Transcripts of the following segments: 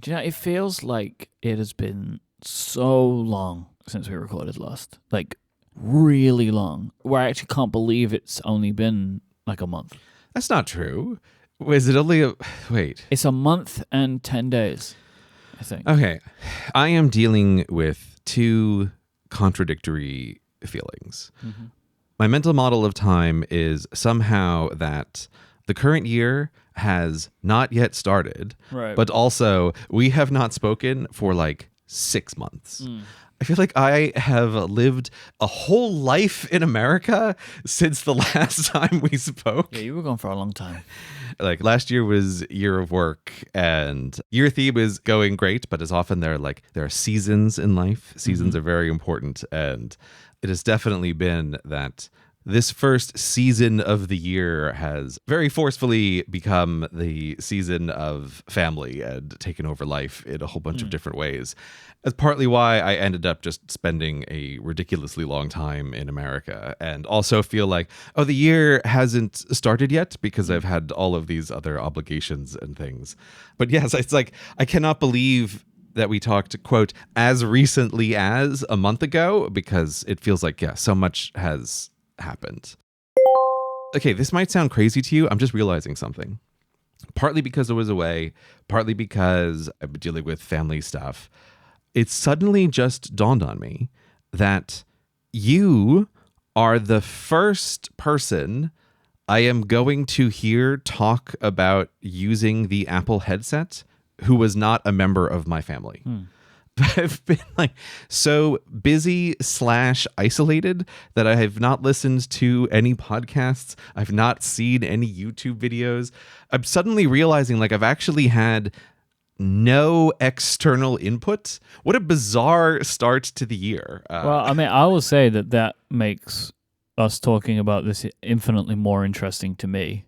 Do you know, it feels like it has been so long since we recorded last. Like, really long. Where I actually can't believe it's only been like a month. That's not true. Was it only wait. It's a month and 10 days, I think. Okay. I am dealing with two contradictory feelings. Mm-hmm. My mental model of time is somehow that the current year has not yet started, right. But also we have not spoken for like 6 months. I feel like I have lived a whole life in America since the last time we spoke. Yeah, you were gone for a long time. Like last year was year of work, and year theme is going great, but as often there are seasons in life. Seasons are very important, and it has definitely been that this first season of the year has very forcefully become the season of family and taken over life in a whole bunch of different ways. That's partly why I ended up just spending a ridiculously long time in America, and also feel like, oh, the year hasn't started yet because I've had all of these other obligations and things. But yes, it's like, I cannot believe that we talked, quote, as recently as a month ago, because it feels like, yeah, so much has happened. Okay, this might sound crazy to you. I'm just realizing something. Partly because I was away, partly because I've been dealing with family stuff. It suddenly just dawned on me that you are the first person I am going to hear talk about using the Apple headset who was not a member of my family. I've been like so busy / isolated that I have not listened to any podcasts. I've not seen any YouTube videos. I'm suddenly realizing like I've actually had no external input. What a bizarre start to the year. Well, I mean, I will say that makes us talking about this infinitely more interesting to me.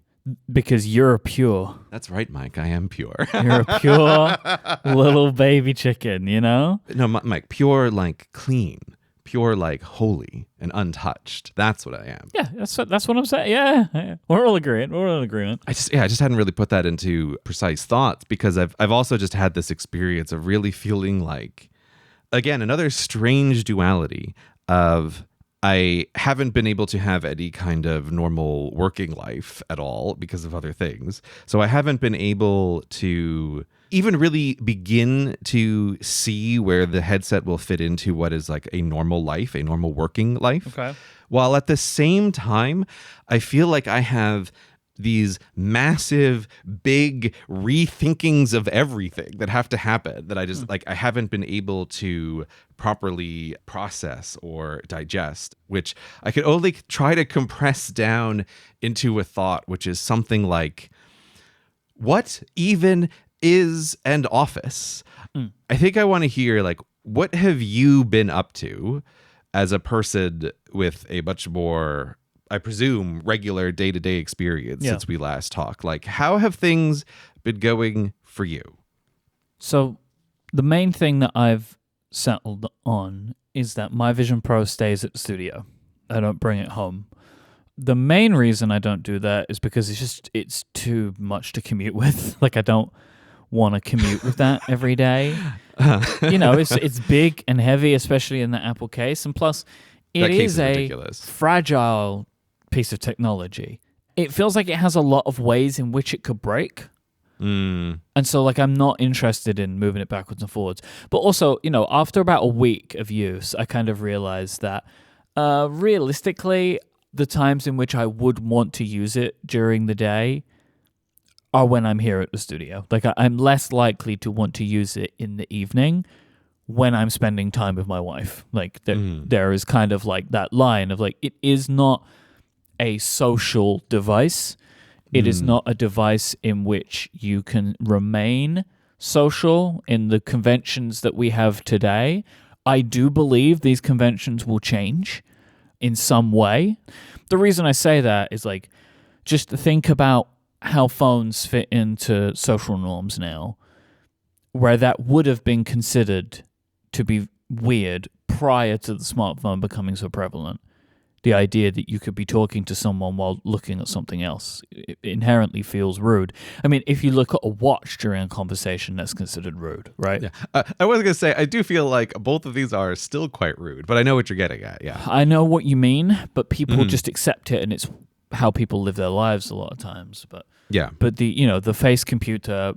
Because you're pure. That's right, Myke. I am pure. You're a pure little baby chicken, you know? No, Myke, pure like clean. Pure like holy and untouched. That's what I am. Yeah, that's what I'm saying. Yeah. We're all agreeing. We're all in agreement. I just hadn't really put that into precise thoughts because I've also just had this experience of really feeling like, again, another strange duality of I haven't been able to have any kind of normal working life at all because of other things. So I haven't been able to even really begin to see where the headset will fit into what is like a normal life, a normal working life. Okay. While at the same time, I feel like I have these massive, big rethinkings of everything that have to happen that I just like I haven't been able to properly process or digest, which I could only try to compress down into a thought, which is something like, what even is an office? I think I want to hear like, what have you been up to as a person with a much more, I presume, regular day-to-day experience since we last talked? Like, how have things been going for you? So the main thing that I've settled on is that my Vision Pro stays at the studio. I don't bring it home. The main reason I don't do that is because it's too much to commute with. Like, I don't want to commute with that every day. You know, it's big and heavy, especially in the Apple case. And plus, it is a ridiculous, fragile piece of technology. It feels like it has a lot of ways in which it could break. And so like I'm not interested in moving it backwards and forwards. But also, you know, after about a week of use, I kind of realized that realistically, the times in which I would want to use it during the day are when I'm here at the studio. Like I'm less likely to want to use it in the evening when I'm spending time with my wife. Like there is kind of like that line of like, it is not a social device. It is not a device in which you can remain social in the conventions that we have today. I do believe these conventions will change in some way. The reason I say that is like, just think about how phones fit into social norms now, where that would have been considered to be weird prior to the smartphone becoming so prevalent. The idea that you could be talking to someone while looking at something else inherently feels rude. I mean, if you look at a watch during a conversation, that's considered rude, right? Yeah. I was going to say, I do feel like both of these are still quite rude, but I know what you're getting at. Yeah. I know what you mean, but people just accept it, and it's how people live their lives a lot of times. But the face computer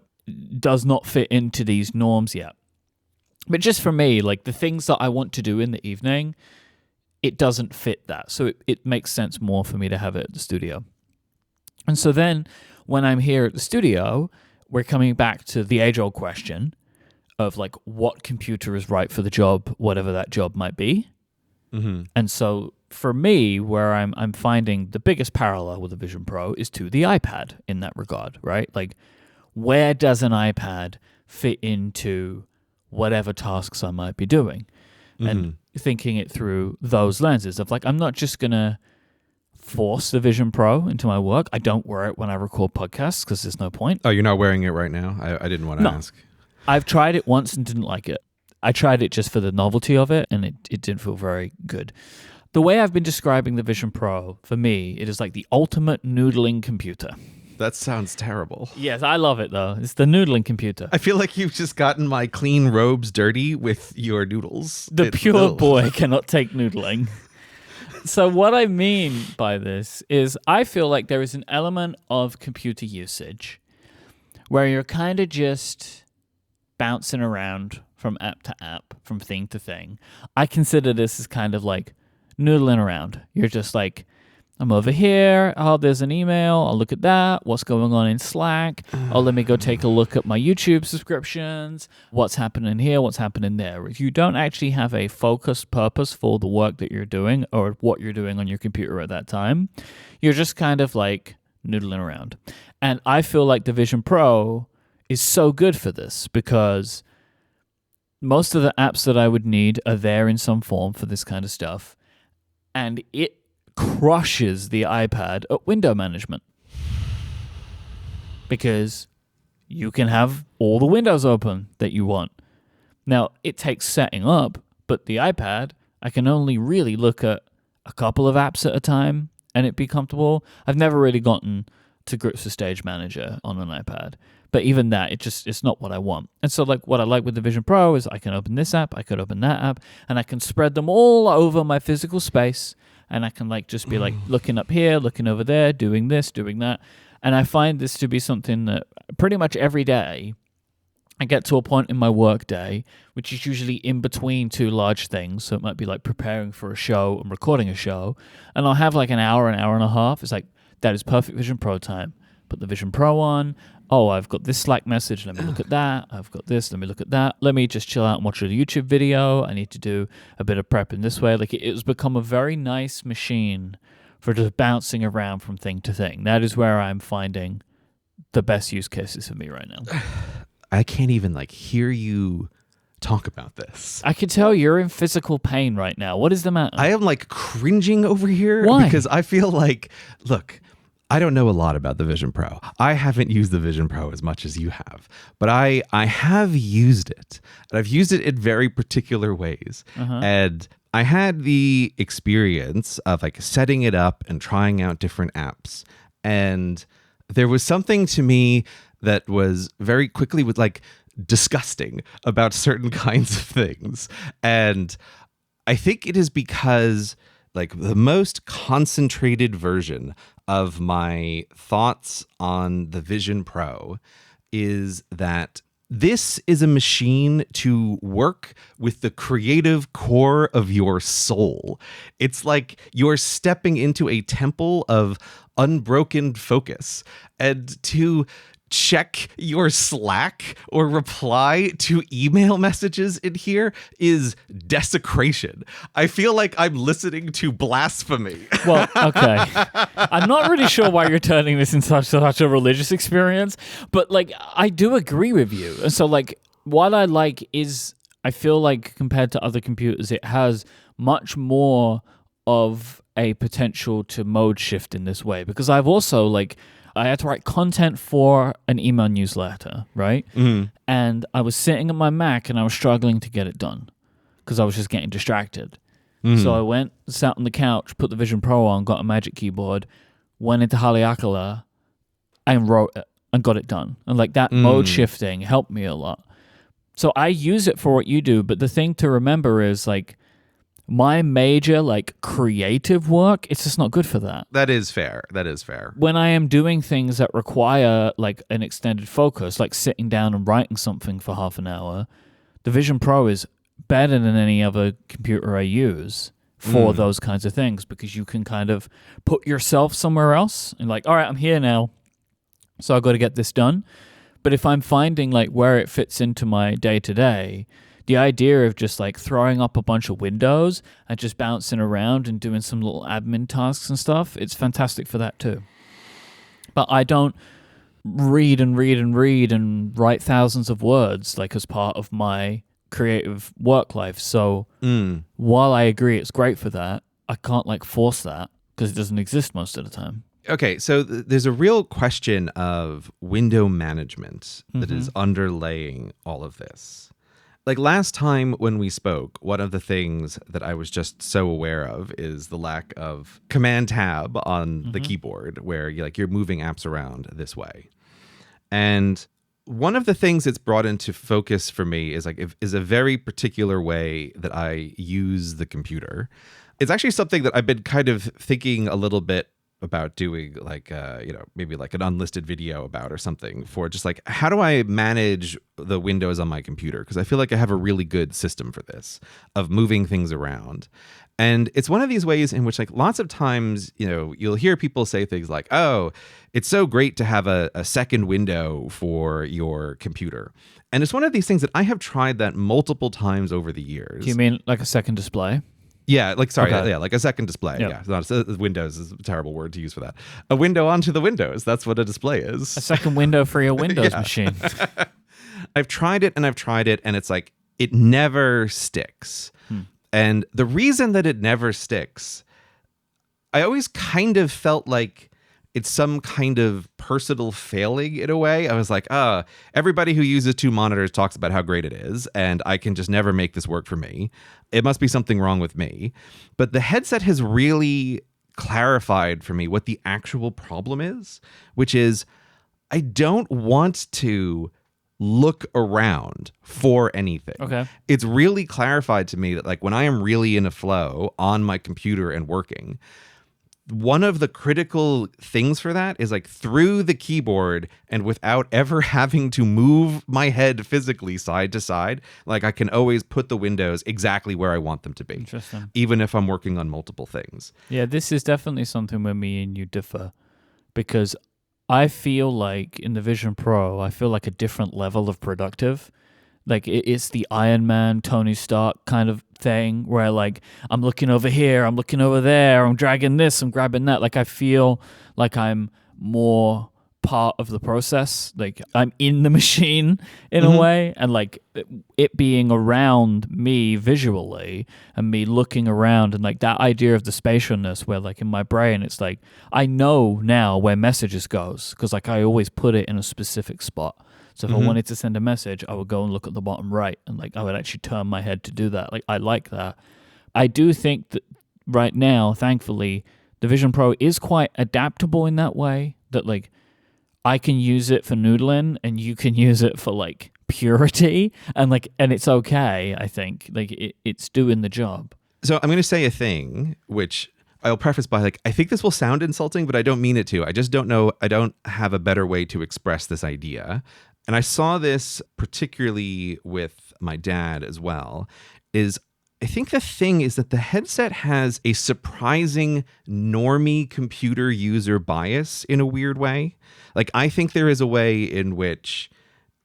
does not fit into these norms yet. But just for me, like the things that I want to do in the evening, it doesn't fit that. So it makes sense more for me to have it at the studio. And so then when I'm here at the studio, we're coming back to the age-old question of like what computer is right for the job, whatever that job might be. Mm-hmm. And so for me, where I'm finding the biggest parallel with the Vision Pro is to the iPad in that regard, right? Like where does an iPad fit into whatever tasks I might be doing? And thinking it through those lenses of like, I'm not just going to force the Vision Pro into my work. I don't wear it when I record podcasts because there's no point. Oh, you're not wearing it right now? I didn't want to ask. I've tried it once and didn't like it. I tried it just for the novelty of it, and it didn't feel very good. The way I've been describing the Vision Pro, for me, it is like the ultimate noodling computer. That sounds terrible. Yes, I love it, though. It's the noodling computer. I feel like you've just gotten my clean robes dirty with your noodles. The pure boy cannot take noodling. So what I mean by this is I feel like there is an element of computer usage where you're kind of just bouncing around from app to app, from thing to thing. I consider this as kind of like noodling around. You're just like, I'm over here. Oh, there's an email. I'll look at that. What's going on in Slack? Oh, let me go take a look at my YouTube subscriptions. What's happening here? What's happening there? If you don't actually have a focused purpose for the work that you're doing or what you're doing on your computer at that time, you're just kind of like noodling around. And I feel like the Vision Pro is so good for this because most of the apps that I would need are there in some form for this kind of stuff. And it crushes the iPad at window management because you can have all the windows open that you want. Now, it takes setting up, but the iPad, I can only really look at a couple of apps at a time and it be comfortable. I've never really gotten to grips with Stage Manager on an iPad, but even that, it's not what I want. And so like what I like with the Vision Pro is I can open this app, I could open that app, and I can spread them all over my physical space. And I can like just be like looking up here, looking over there, doing this, doing that. And I find this to be something that pretty much every day I get to a point in my work day, which is usually in between two large things. So it might be like preparing for a show and recording a show. And I'll have like an hour and a half. It's like, that is perfect Vision Pro time. Put the Vision Pro on. Oh, I've got this Slack message. Let me look at that. I've got this. Let me look at that. Let me just chill out and watch a YouTube video. I need to do a bit of prep in this way. Like it's become a very nice machine for just bouncing around from thing to thing. That is where I'm finding the best use cases for me right now. I can't even like hear you talk about this. I can tell you're in physical pain right now. What is the matter? I am like cringing over here. Why? Because I feel like, look, I don't know a lot about the Vision Pro. I haven't used the Vision Pro as much as you have, but I have used it, and I've used it in very particular ways. And I had the experience of like setting it up and trying out different apps, and there was something to me that was very quickly with like disgusting about certain kinds of things. And I think it is because like the most concentrated version of my thoughts on the Vision Pro is that this is a machine to work with the creative core of your soul. It's like you're stepping into a temple of unbroken focus, and to check your Slack or reply to email messages in here is desecration. I feel like I'm listening to blasphemy. Well, okay. I'm not really sure why you're turning this into such a religious experience, but like I do agree with you. And so like what I like is I feel like compared to other computers, it has much more of a potential to mode shift in this way, because I've also like I had to write content for an email newsletter, right? Mm-hmm. And I was sitting at my Mac and I was struggling to get it done because I was just getting distracted. So I went, sat on the couch, put the Vision Pro on, got a Magic Keyboard, went into Haleakala, and wrote it and got it done. And like that mode shifting helped me a lot. So I use it for what you do, but the thing to remember is like my major like creative work, it's just not good for that. That is fair. That is fair. When I am doing things that require like an extended focus, like sitting down and writing something for half an hour, the Vision Pro is better than any other computer I use for those kinds of things, because you can kind of put yourself somewhere else and like, all right, I'm here now, so I've got to get this done. But if I'm finding like where it fits into my day-to-day, the idea of just like throwing up a bunch of windows and just bouncing around and doing some little admin tasks and stuff, it's fantastic for that too. But I don't read and write thousands of words like as part of my creative work life. So while I agree it's great for that, I can't like force that because it doesn't exist most of the time. Okay, so there's a real question of window management that is underlaying all of this. Like last time when we spoke, one of the things that I was just so aware of is the lack of Command Tab on the keyboard, where you're moving apps around this way. And one of the things that's brought into focus for me is is a very particular way that I use the computer. It's actually something that I've been kind of thinking a little bit about doing, maybe like an unlisted video about or something, for just like, how do I manage the windows on my computer? Because I feel like I have a really good system for this, of moving things around. And it's one of these ways in which like lots of times, you'll hear people say things like, oh, it's so great to have a second window for your computer. And it's one of these things that I have tried that multiple times over the years. Do you mean like a second display? Yeah, like a second display. Yep. Yeah, it's not Windows is a terrible word to use for that. A window onto the windows. That's what a display is. A second window for your Windows machine. I've tried it, and it's like it never sticks. And the reason that it never sticks, I always kind of felt like it's some kind of personal failing in a way. I was like, everybody who uses two monitors talks about how great it is, and I can just never make this work for me. It must be something wrong with me. But the headset has really clarified for me what the actual problem is, which is I don't want to look around for anything. Okay. It's really clarified to me that like when I am really in a flow on my computer and working, one of the critical things for that is like through the keyboard and without ever having to move my head physically side to side, like I can always put the windows exactly where I want them to be. Interesting. Even if I'm working on multiple things. Yeah, this is definitely something where me and you differ, because I feel like in the Vision Pro, I feel like a different level of productive. Like it's the Iron Man, Tony Stark kind of thing where like I'm looking over here, I'm looking over there, I'm dragging this, I'm grabbing that. Like I feel like I'm more part of the process. Like I'm in the machine in a way, and like it being around me visually and me looking around, and like that idea of the spatialness where like in my brain it's like I know now where messages goes because like I always put it in a specific spot. So if I wanted to send a message, I would go and look at the bottom right, and like I would actually turn my head to do that. Like I like that. I do think that right now, thankfully, the Vision Pro is quite adaptable in that way, that like I can use it for noodling and you can use it for like purity, and it's okay. I think like it's doing the job. So I'm going to say a thing which I'll preface by like, I think this will sound insulting, but I don't mean it to. I just don't know. I don't have a better way to express this idea. And I saw this particularly with my dad as well, is I think the thing is that the headset has a surprising normie computer user bias in a weird way. Like, I think there is a way in which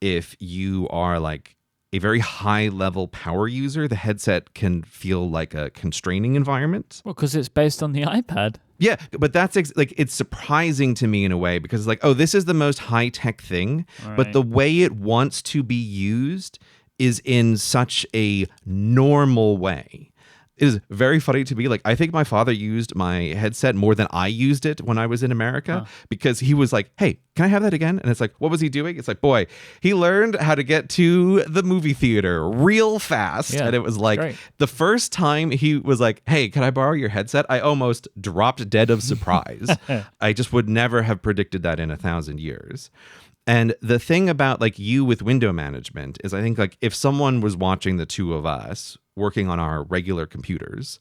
if you are like a very high level power user, the headset can feel like a constraining environment. Well, because it's based on the iPad. Yeah, but that's like it's surprising to me in a way, because it's like, oh, this is the most high tech thing, right, but the way it wants to be used is in such a normal way. It is very funny to me. Like, I think my father used my headset more than I used it when I was in America because he was like, hey, can I have that again? And it's like, what was he doing? It's like, boy, he learned how to get to the movie theater real fast. Yeah, and it was like the first time he was like, hey, can I borrow your headset? I almost dropped dead of surprise. I just would never have predicted that in 1,000 years. And the thing about like you with window management is I think like if someone was watching the two of us working on our regular computers,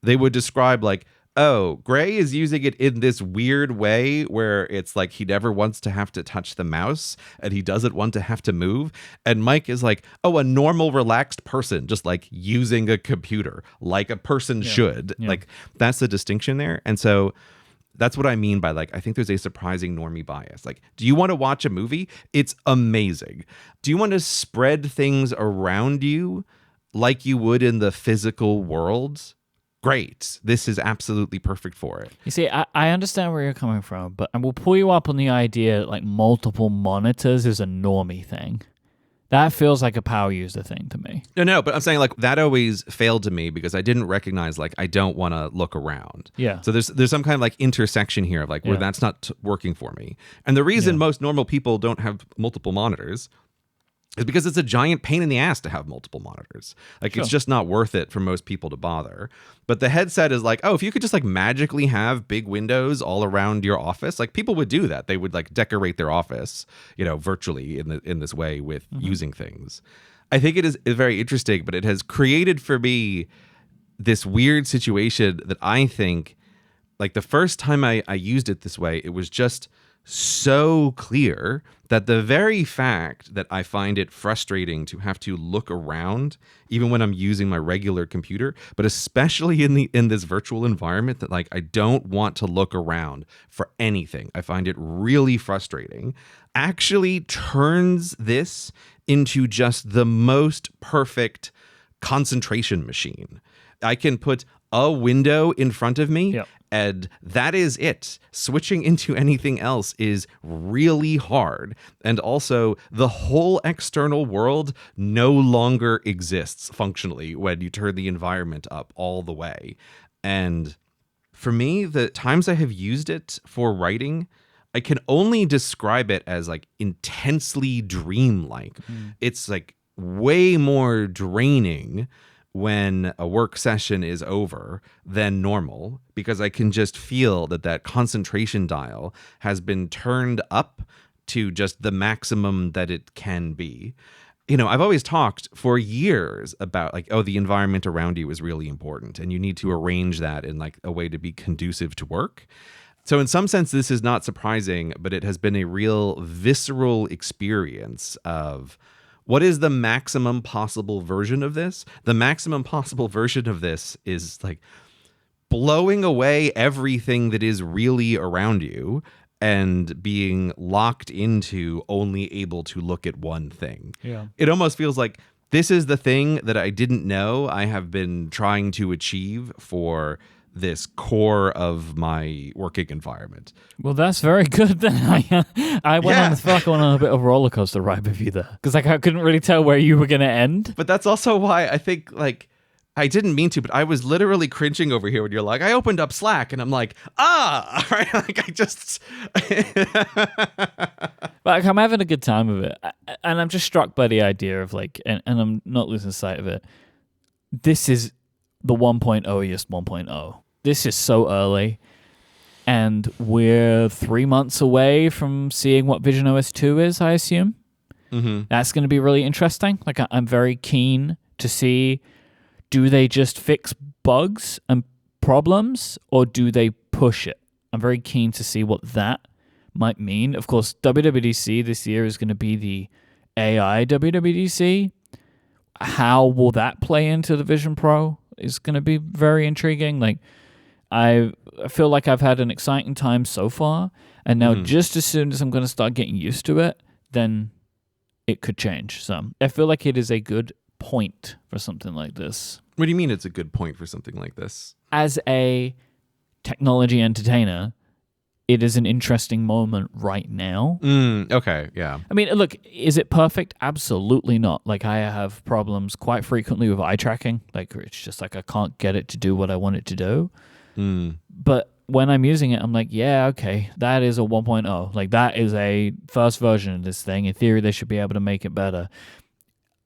they would describe like, oh, Gray is using it in this weird way where it's like he never wants to have to touch the mouse and he doesn't want to have to move. And Myke is like, oh, a normal, relaxed person just like using a computer like a person should. Yeah. Like that's the distinction there. And so that's what I mean by like, I think there's a surprising normie bias. Like, do you want to watch a movie? It's amazing. Do you want to spread things around you like you would in the physical world? Great. This is absolutely perfect for it. You see, I understand where you're coming from, but I will pull you up on the idea that like multiple monitors is a normie thing. That feels like a power user thing to me. No, but I'm saying like that always failed to me because I didn't recognize like I don't want to look around. Yeah. So there's some kind of like intersection here of like where that's not working for me. And the reason most normal people don't have multiple monitors is because it's a giant pain in the ass to have multiple monitors. Like it's just not worth it for most people to bother. But the headset is like, oh, if you could just like magically have big windows all around your office, like people would do that. They would like decorate their office, you know, virtually in this way with using things. I think it is very interesting, but it has created for me this weird situation that I think like the first time I used it this way, it was just so clear that the very fact that I find it frustrating to have to look around, even when I'm using my regular computer, but especially in this virtual environment, that like I don't want to look around for anything. I find it really frustrating. Actually turns this into just the most perfect concentration machine. I can put a window in front of me. Yep. And that is it. Switching into anything else is really hard. And also, the whole external world no longer exists functionally when you turn the environment up all the way. And for me, the times I have used it for writing, I can only describe it as like intensely dreamlike. It's like way more draining when a work session is over than normal, because I can just feel that concentration dial has been turned up to just the maximum that it can be. You know, I've always talked for years about like, oh, the environment around you is really important and you need to arrange that in like a way to be conducive to work. So in some sense, this is not surprising, but it has been a real visceral experience of what is the maximum possible version of this? The maximum possible version of this is like blowing away everything that is really around you and being locked into only able to look at one thing. Yeah. It almost feels like this is the thing that I didn't know I have been trying to achieve for this core of my working environment. Well, that's very good then. I went on a bit of a roller coaster ride with you there because like I couldn't really tell where you were going to end. But that's also why I think like I didn't mean to, but I was literally cringing over here when you're like, I opened up Slack and I'm like, all right, like I just. But I'm having a good time with it, and I'm just struck by the idea of like, and I'm not losing sight of it. This is the 1.0-iest 1.0. This is so early, and we're 3 months away from seeing what Vision OS 2 is, I assume. That's going to be really interesting. Like, I'm very keen to see, do they just fix bugs and problems, or do they push it? I'm very keen to see what that might mean. Of course, WWDC this year is going to be the AI WWDC. How will that play into the Vision Pro is going to be very intriguing. Like, I feel like I've had an exciting time so far, and now just as soon as I'm going to start getting used to it, then it could change some. I feel like it is a good point for something like this. What do you mean it's a good point for something like this? As a technology entertainer, it is an interesting moment right now. Okay, yeah. I mean, look, is it perfect? Absolutely not. Like, I have problems quite frequently with eye tracking. Like, it's just like I can't get it to do what I want it to do. But when I'm using it, I'm like, yeah, okay, that is a 1.0. Like, that is a first version of this thing. In theory, they should be able to make it better.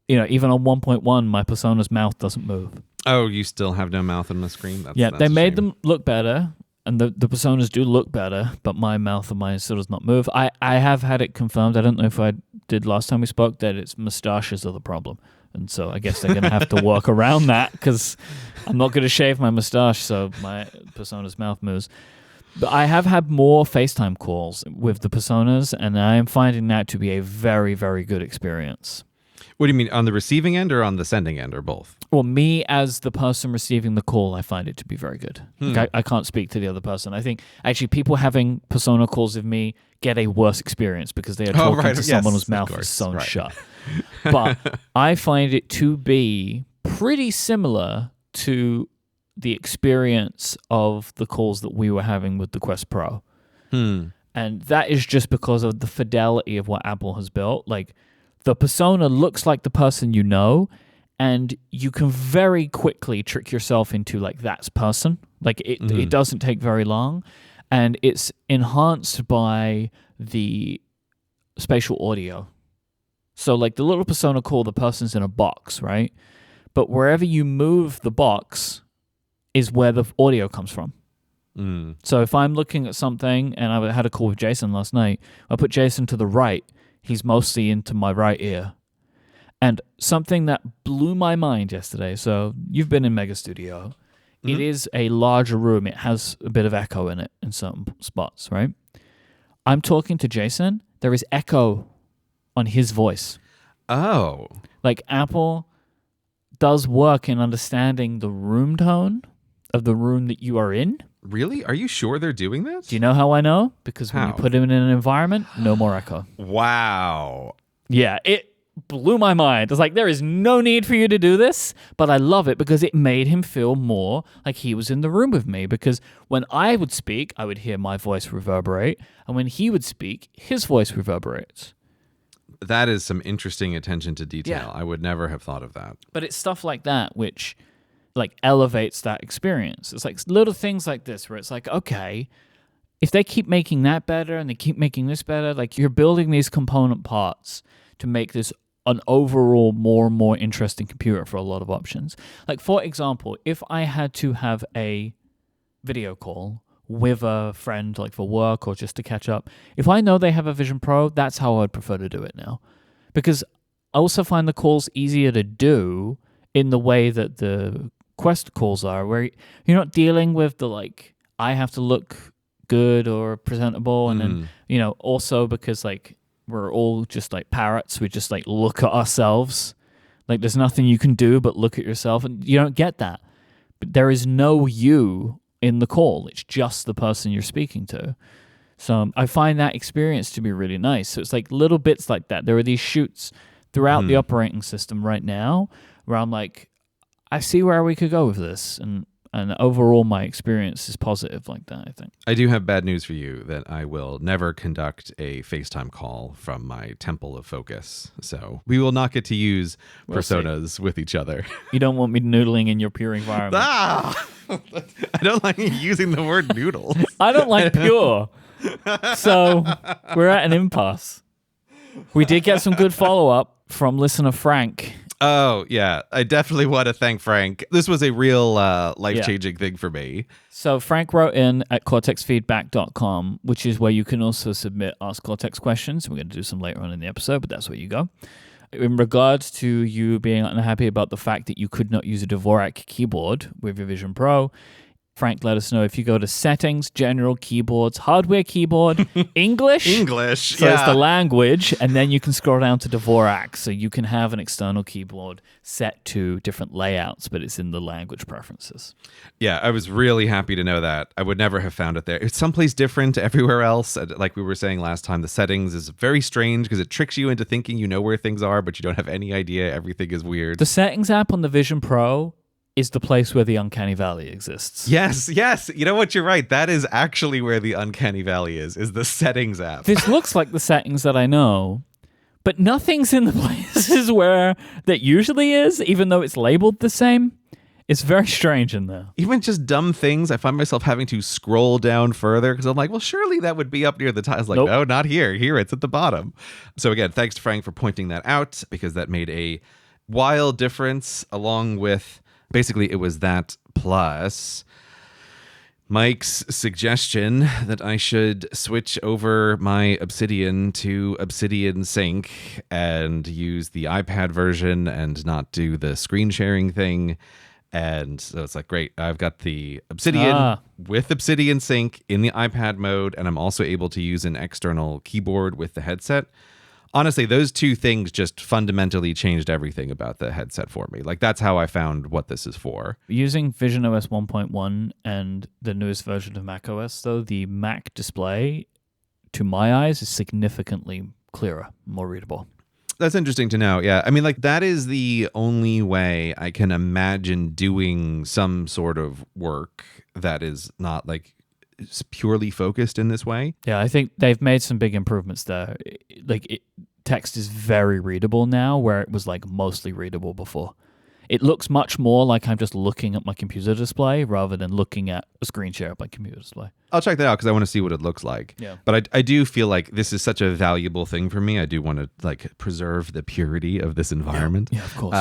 You know, even on 1.1, my Persona's mouth doesn't move. Oh, you still have no mouth on the screen? That's they made them look better. And the Personas do look better, but my mouth and mine still does not move. I have had it confirmed. I don't know if I did last time we spoke, that it's mustaches are the problem. And so I guess they're going to have to work around that, because I'm not going to shave my mustache so my Persona's mouth moves. But I have had more FaceTime calls with the Personas, and I am finding that to be a very, very good experience. What do you mean, on the receiving end or on the sending end, or both? Well, me as the person receiving the call, I find it to be very good. Like, I can't speak to the other person. I think actually people having Persona calls with me get a worse experience because they are talking to someone whose mouth is sewn shut. But I find it to be pretty similar to the experience of the calls that we were having with the Quest Pro. And that is just because of the fidelity of what Apple has built. Like, the Persona looks like the person you know, and you can very quickly trick yourself into, like, that's person. Like, it doesn't take very long, and it's enhanced by the spatial audio. So, like, the little Persona call, the person's in a box, right? But wherever you move the box is where the audio comes from. So if I'm looking at something, and I had a call with Jason last night, I put Jason to the right, he's mostly into my right ear. And something that blew my mind yesterday, so you've been in Mega Studio. It is a larger room. It has a bit of echo in it in some spots, right? I'm talking to Jason. There is echo on his voice. Oh. Like, Apple does work in understanding the room tone of the room that you are in. Really? Are you sure they're doing this? Do you know how I know? Because when you put him in an environment, no more echo. Wow. Yeah, it blew my mind. It's like, there is no need for you to do this, but I love it because it made him feel more like he was in the room with me. Because when I would speak, I would hear my voice reverberate, and when he would speak, his voice reverberates. That is some interesting attention to detail. Yeah. I would never have thought of that. But it's stuff like that which, like, elevates that experience. It's like little things like this where it's like, okay, if they keep making that better and they keep making this better, like, you're building these component parts to make this an overall more and more interesting computer for a lot of options. Like, for example, if I had to have a video call with a friend, like for work or just to catch up, if I know they have a Vision Pro, that's how I'd prefer to do it now. Because I also find the calls easier to do in the way that the Quest calls are, where you're not dealing with the, like, I have to look good or presentable, and then, you know, also because, like, we're all just like parrots, we just, like, look at ourselves. Like, there's nothing you can do but look at yourself, and you don't get that. But there is no you in the call. It's just the person you're speaking to. So I find that experience to be really nice. So it's like little bits like that. There are these shoots throughout the operating system right now where I'm like, I see where we could go with this, and overall my experience is positive like that, I think. I do have bad news for you, that I will never conduct a FaceTime call from my temple of focus. So we will not get to use Personas with each other. You don't want me noodling in your pure environment. I don't like using the word noodles. I don't like pure. So we're at an impasse. We did get some good follow-up from listener Frank. Oh, yeah. I definitely want to thank Frank. This was a real life-changing thing for me. So Frank wrote in at cortexfeedback.com, which is where you can also submit Ask Cortex questions. We're going to do some later on in the episode, but that's where you go. In regards to you being unhappy about the fact that you could not use a Dvorak keyboard with your Vision Pro, Frank let us know if you go to Settings, General Keyboards, Hardware Keyboard, English. So it's the language, and then you can scroll down to Dvorak, so you can have an external keyboard set to different layouts, but it's in the language preferences. Yeah, I was really happy to know that. I would never have found it there. It's someplace different everywhere else. Like we were saying last time, the settings is very strange because it tricks you into thinking you know where things are, but you don't have any idea. Everything is weird. The Settings app on the Vision Pro is the place where the uncanny valley exists. Yes. You know what? You're right. That is actually where the uncanny valley is the settings app. This looks like the settings that I know, but nothing's in the places where that usually is, even though it's labeled the same. It's very strange in there. Even just dumb things, I find myself having to scroll down further because I'm like, well, surely that would be up near the top. I was like, No, not here. Here, it's at the bottom. So again, thanks to Frank for pointing that out because that made a wild difference along with, basically it was that plus Myke's suggestion that I should switch over my Obsidian to Obsidian Sync and use the iPad version and not do the screen sharing thing. And so it's like, great, I've got the Obsidian with Obsidian Sync in the iPad mode, and I'm also able to use an external keyboard with the headset. Honestly, those two things just fundamentally changed everything about the headset for me. Like, that's how I found what this is for. Using Vision OS 1.1 and the newest version of macOS, though, the Mac display, to my eyes, is significantly clearer, more readable. That's interesting to know. Yeah. I mean, like, that is the only way I can imagine doing some sort of work that is not like purely focused in this way. Yeah, I think they've made some big improvements there. Text is very readable now, where it was like mostly readable before. It looks much more like I'm just looking at my computer display rather than looking at a screen share of my computer display. I'll check that out because I want to see what it looks like. Yeah. But I do feel like this is such a valuable thing for me. I do want to like preserve the purity of this environment. Yeah, of course.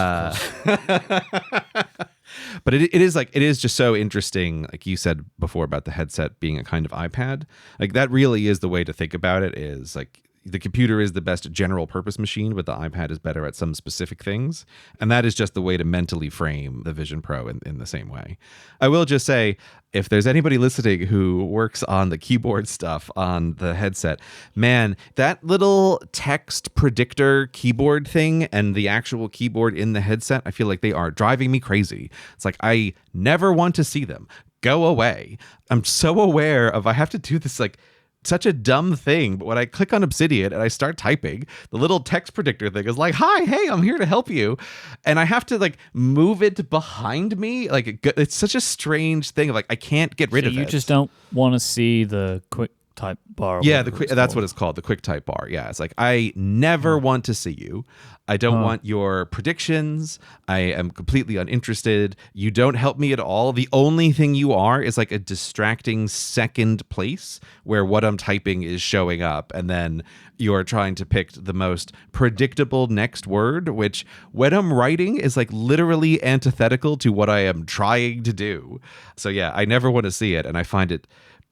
But it is just so interesting, like you said before about the headset being a kind of iPad. Like that really is the way to think about it, is like the computer is the best general purpose machine, but the iPad is better at some specific things. And that is just the way to mentally frame the Vision Pro in the same way. I will just say, if there's anybody listening who works on the keyboard stuff on the headset, man, that little text predictor keyboard thing and the actual keyboard in the headset, I feel like they are driving me crazy. It's like, I never want to see them. Go away. I'm so aware of, I have to do this like such a dumb thing, but when I click on Obsidian and I start typing, the little text predictor thing is like, hi, hey, I'm here to help you. And I have to like move it behind me. Like it's such a strange thing of like, I can't get rid of it. You just don't want to see the quick type bar. Yeah, that's what it's called, the quick type bar. Yeah, it's like, I never want to see you. I don't want your predictions. I am completely uninterested. You don't help me at all. The only thing you are is like a distracting second place where what I'm typing is showing up. And then you're trying to pick the most predictable next word, which when I'm writing is like literally antithetical to what I am trying to do. So yeah, I never want to see it. And I find it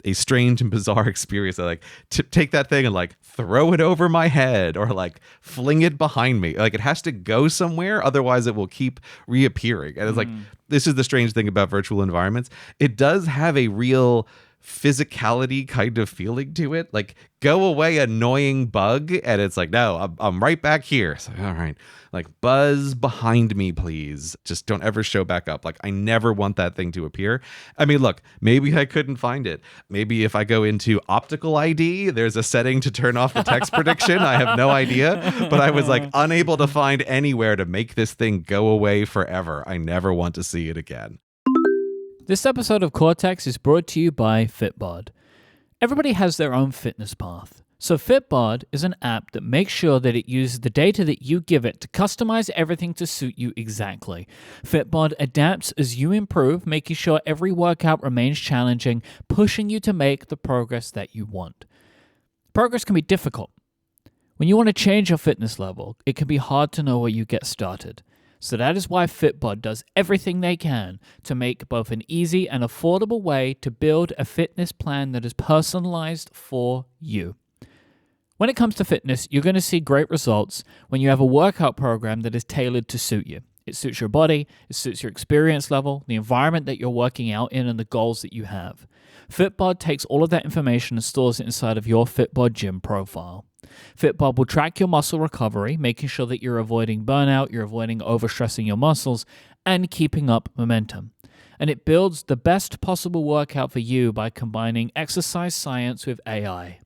a strange and bizarre experience. I like to take that thing and like throw it over my head or like fling it behind me. Like it has to go somewhere, otherwise it will keep reappearing. And it's like, this is the strange thing about virtual environments. It does have a real physicality kind of feeling to it. Like, go away, annoying bug. And it's like, no, I'm right back here. So, all right, like buzz behind me, please. Just don't ever show back up. Like, I never want that thing to appear. I mean, look, maybe I couldn't find it. Maybe if I go into optical ID, there's a setting to turn off the text prediction. I have no idea. But I was like unable to find anywhere to make this thing go away forever. I never want to see it again. This episode of Cortex is brought to you by Fitbod. Everybody has their own fitness path. So Fitbod is an app that makes sure that it uses the data that you give it to customize everything to suit you exactly. Fitbod adapts as you improve, making sure every workout remains challenging, pushing you to make the progress that you want. Progress can be difficult. When you want to change your fitness level, it can be hard to know where you get started. So that is why Fitbod does everything they can to make both an easy and affordable way to build a fitness plan that is personalized for you. When it comes to fitness, you're going to see great results when you have a workout program that is tailored to suit you. It suits your body, it suits your experience level, the environment that you're working out in, and the goals that you have. Fitbod takes all of that information and stores it inside of your Fitbod gym profile. Fitbod will track your muscle recovery, making sure that you're avoiding burnout, you're avoiding overstressing your muscles, and keeping up momentum. And it builds the best possible workout for you by combining exercise science with AI.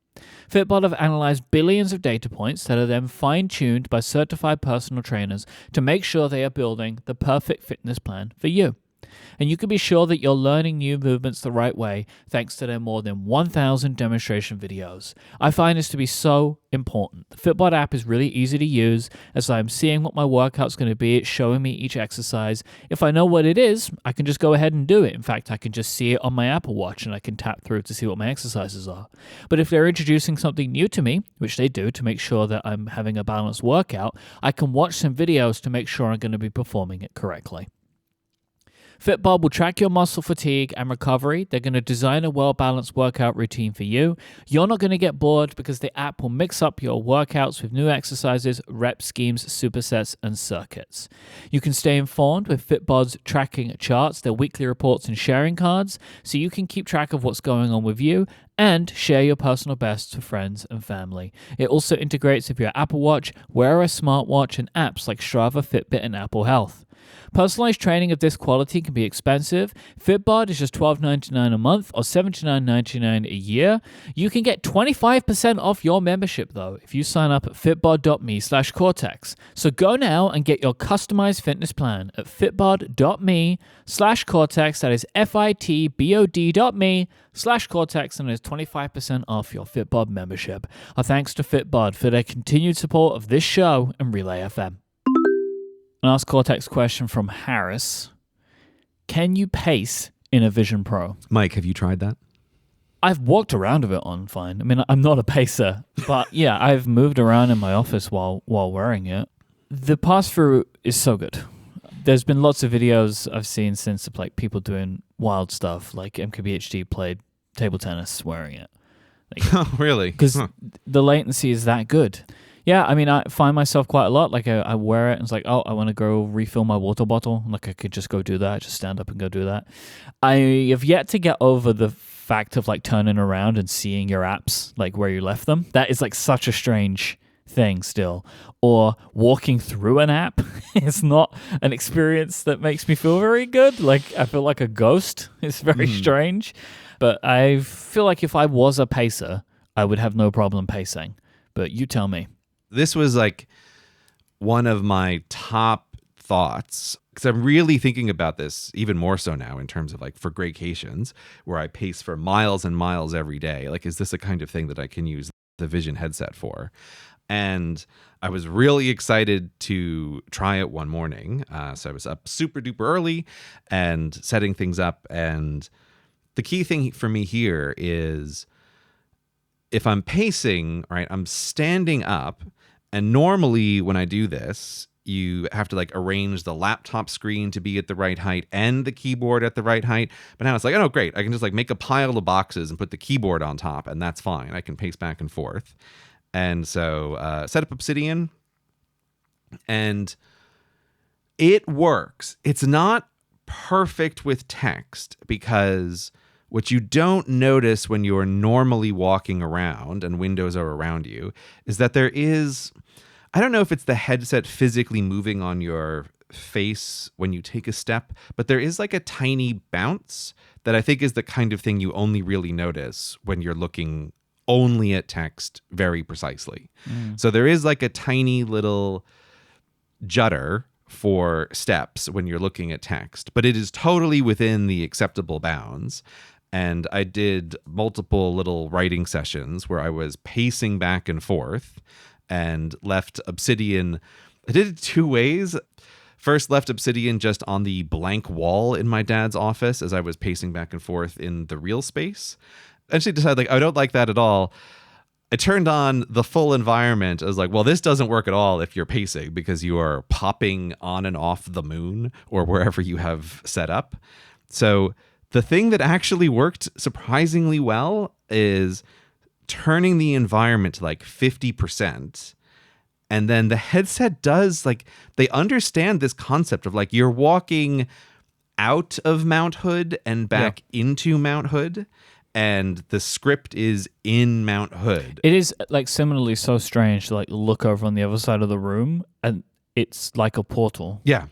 Fitbod have analyzed billions of data points that are then fine-tuned by certified personal trainers to make sure they are building the perfect fitness plan for you. And you can be sure that you're learning new movements the right way thanks to their more than 1,000 demonstration videos. I find this to be so important. The Fitbod app is really easy to use. As I'm seeing what my workout's going to be, it's showing me each exercise. If I know what it is, I can just go ahead and do it. In fact, I can just see it on my Apple Watch and I can tap through to see what my exercises are. But if they're introducing something new to me, which they do to make sure that I'm having a balanced workout, I can watch some videos to make sure I'm going to be performing it correctly. Fitbod will track your muscle fatigue and recovery. They're going to design a well-balanced workout routine for you. You're not going to get bored because the app will mix up your workouts with new exercises, rep schemes, supersets, and circuits. You can stay informed with Fitbod's tracking charts, their weekly reports, and sharing cards, so you can keep track of what's going on with you and share your personal bests with friends and family. It also integrates with your Apple Watch, Wear OS smartwatch, and apps like Strava, Fitbit, and Apple Health. Personalized training of this quality can be expensive. Fitbod is just $12.99 a month or $79.99 a year. You can get 25% off your membership, though, if you sign up at fitbod.me/Cortex. So go now and get your customized fitness plan at fitbod.me/Cortex. That is fitbod.me/Cortex, and it is 25% off your Fitbod membership. Our thanks to Fitbod for their continued support of this show and Relay FM. An Ask Cortex question from Harris. Can you pace in a Vision Pro? Myke, have you tried that? I've walked around with it on fine. I mean, I'm not a pacer, but yeah, I've moved around in my office while wearing it. The pass-through is so good. There's been lots of videos I've seen since of like people doing wild stuff, like MKBHD played table tennis wearing it. Like, Oh, really? because the latency is that good. Yeah, I mean, I find myself quite a lot. Like, I wear it and it's like, oh, I want to go refill my water bottle. Like, I could just go do that. Just stand up and go do that. I have yet to get over the fact of, like, turning around and seeing your apps, like, where you left them. That is, like, such a strange thing still. Or walking through an app. It's not an experience that makes me feel very good. Like, I feel like a ghost. It's very strange. But I feel like if I was a pacer, I would have no problem pacing. But you tell me. This was like one of my top thoughts because I'm really thinking about this even more so now in terms of like for graycations where I pace for miles and miles every day. Like, is this a kind of thing that I can use the Vision headset for? And I was really excited to try it one morning. So I was up super duper early and setting things up. And the key thing for me here is if I'm pacing, right, I'm standing up. And normally when I do this, you have to like arrange the laptop screen to be at the right height and the keyboard at the right height. But now it's like, oh, great. I can just like make a pile of boxes and put the keyboard on top and that's fine. I can pace back and forth. And so set up Obsidian and it works. It's not perfect with text because what you don't notice when you're normally walking around and windows are around you is that there is, I don't know if it's the headset physically moving on your face when you take a step, but there is like a tiny bounce that I think is the kind of thing you only really notice when you're looking only at text very precisely. So there is like a tiny little judder for steps when you're looking at text, but it is totally within the acceptable bounds. And I did multiple little writing sessions where I was pacing back and forth and left Obsidian. I did it two ways. First, left Obsidian just on the blank wall in my dad's office as I was pacing back and forth in the real space. Eventually decided, like, I don't like that at all. I turned on the full environment. I was like, well, this doesn't work at all if you're pacing because you are popping on and off the moon or wherever you have set up. So the thing that actually worked surprisingly well is turning the environment to like 50%. And then the headset does, like, they understand this concept of like you're walking out of Mount Hood and back into Mount Hood. And the script is in Mount Hood. It is like similarly so strange to like look over on the other side of the room and it's like a portal. Yeah.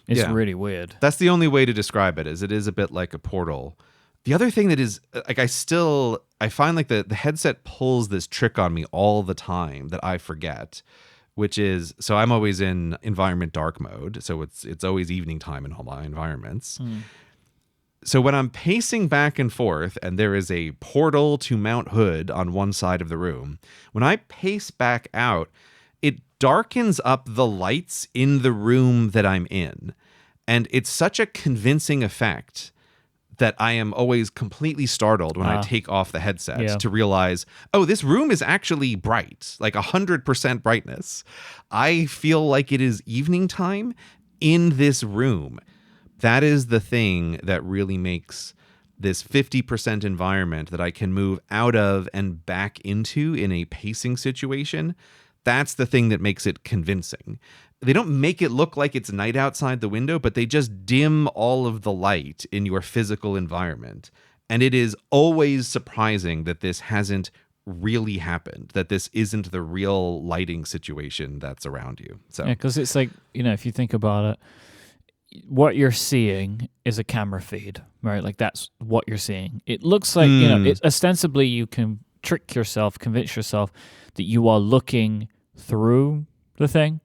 It's really weird. That's the only way to describe it, is it is a bit like a portal. The other thing that is, like, I find like the headset pulls this trick on me all the time that I forget, which is, so I'm always in environment dark mode. So it's always evening time in all my environments. So when I'm pacing back and forth and there is a portal to Mount Hood on one side of the room, when I pace back out, it darkens up the lights in the room that I'm in. And it's such a convincing effect that I am always completely startled when I take off the headset to realize, oh, this room is actually bright, like 100% brightness. I feel like it is evening time in this room. That is the thing that really makes this 50% environment that I can move out of and back into in a pacing situation. That's the thing that makes it convincing. They don't make it look like it's night outside the window, but they just dim all of the light in your physical environment. And it is always surprising that this hasn't really happened, that this isn't the real lighting situation that's around you. So yeah, because it's like, if you think about it, what you're seeing is a camera feed, right? Like that's what you're seeing. It looks like, it's ostensibly you can convince yourself that you are looking through the thing,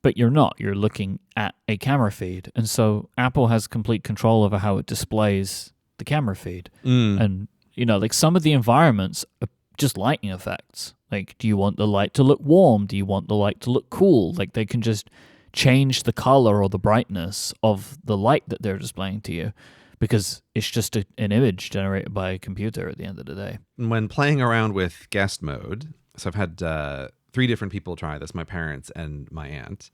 but you're not. You're looking at a camera feed. And so Apple has complete control over how it displays the camera feed. And, like some of the environments are just lighting effects. Like, do you want the light to look warm? Do you want the light to look cool? Like they can just change the color or the brightness of the light that they're displaying to you because it's just an image generated by a computer at the end of the day. When playing around with guest mode, so I've had 3 different people try this, my parents and my aunt.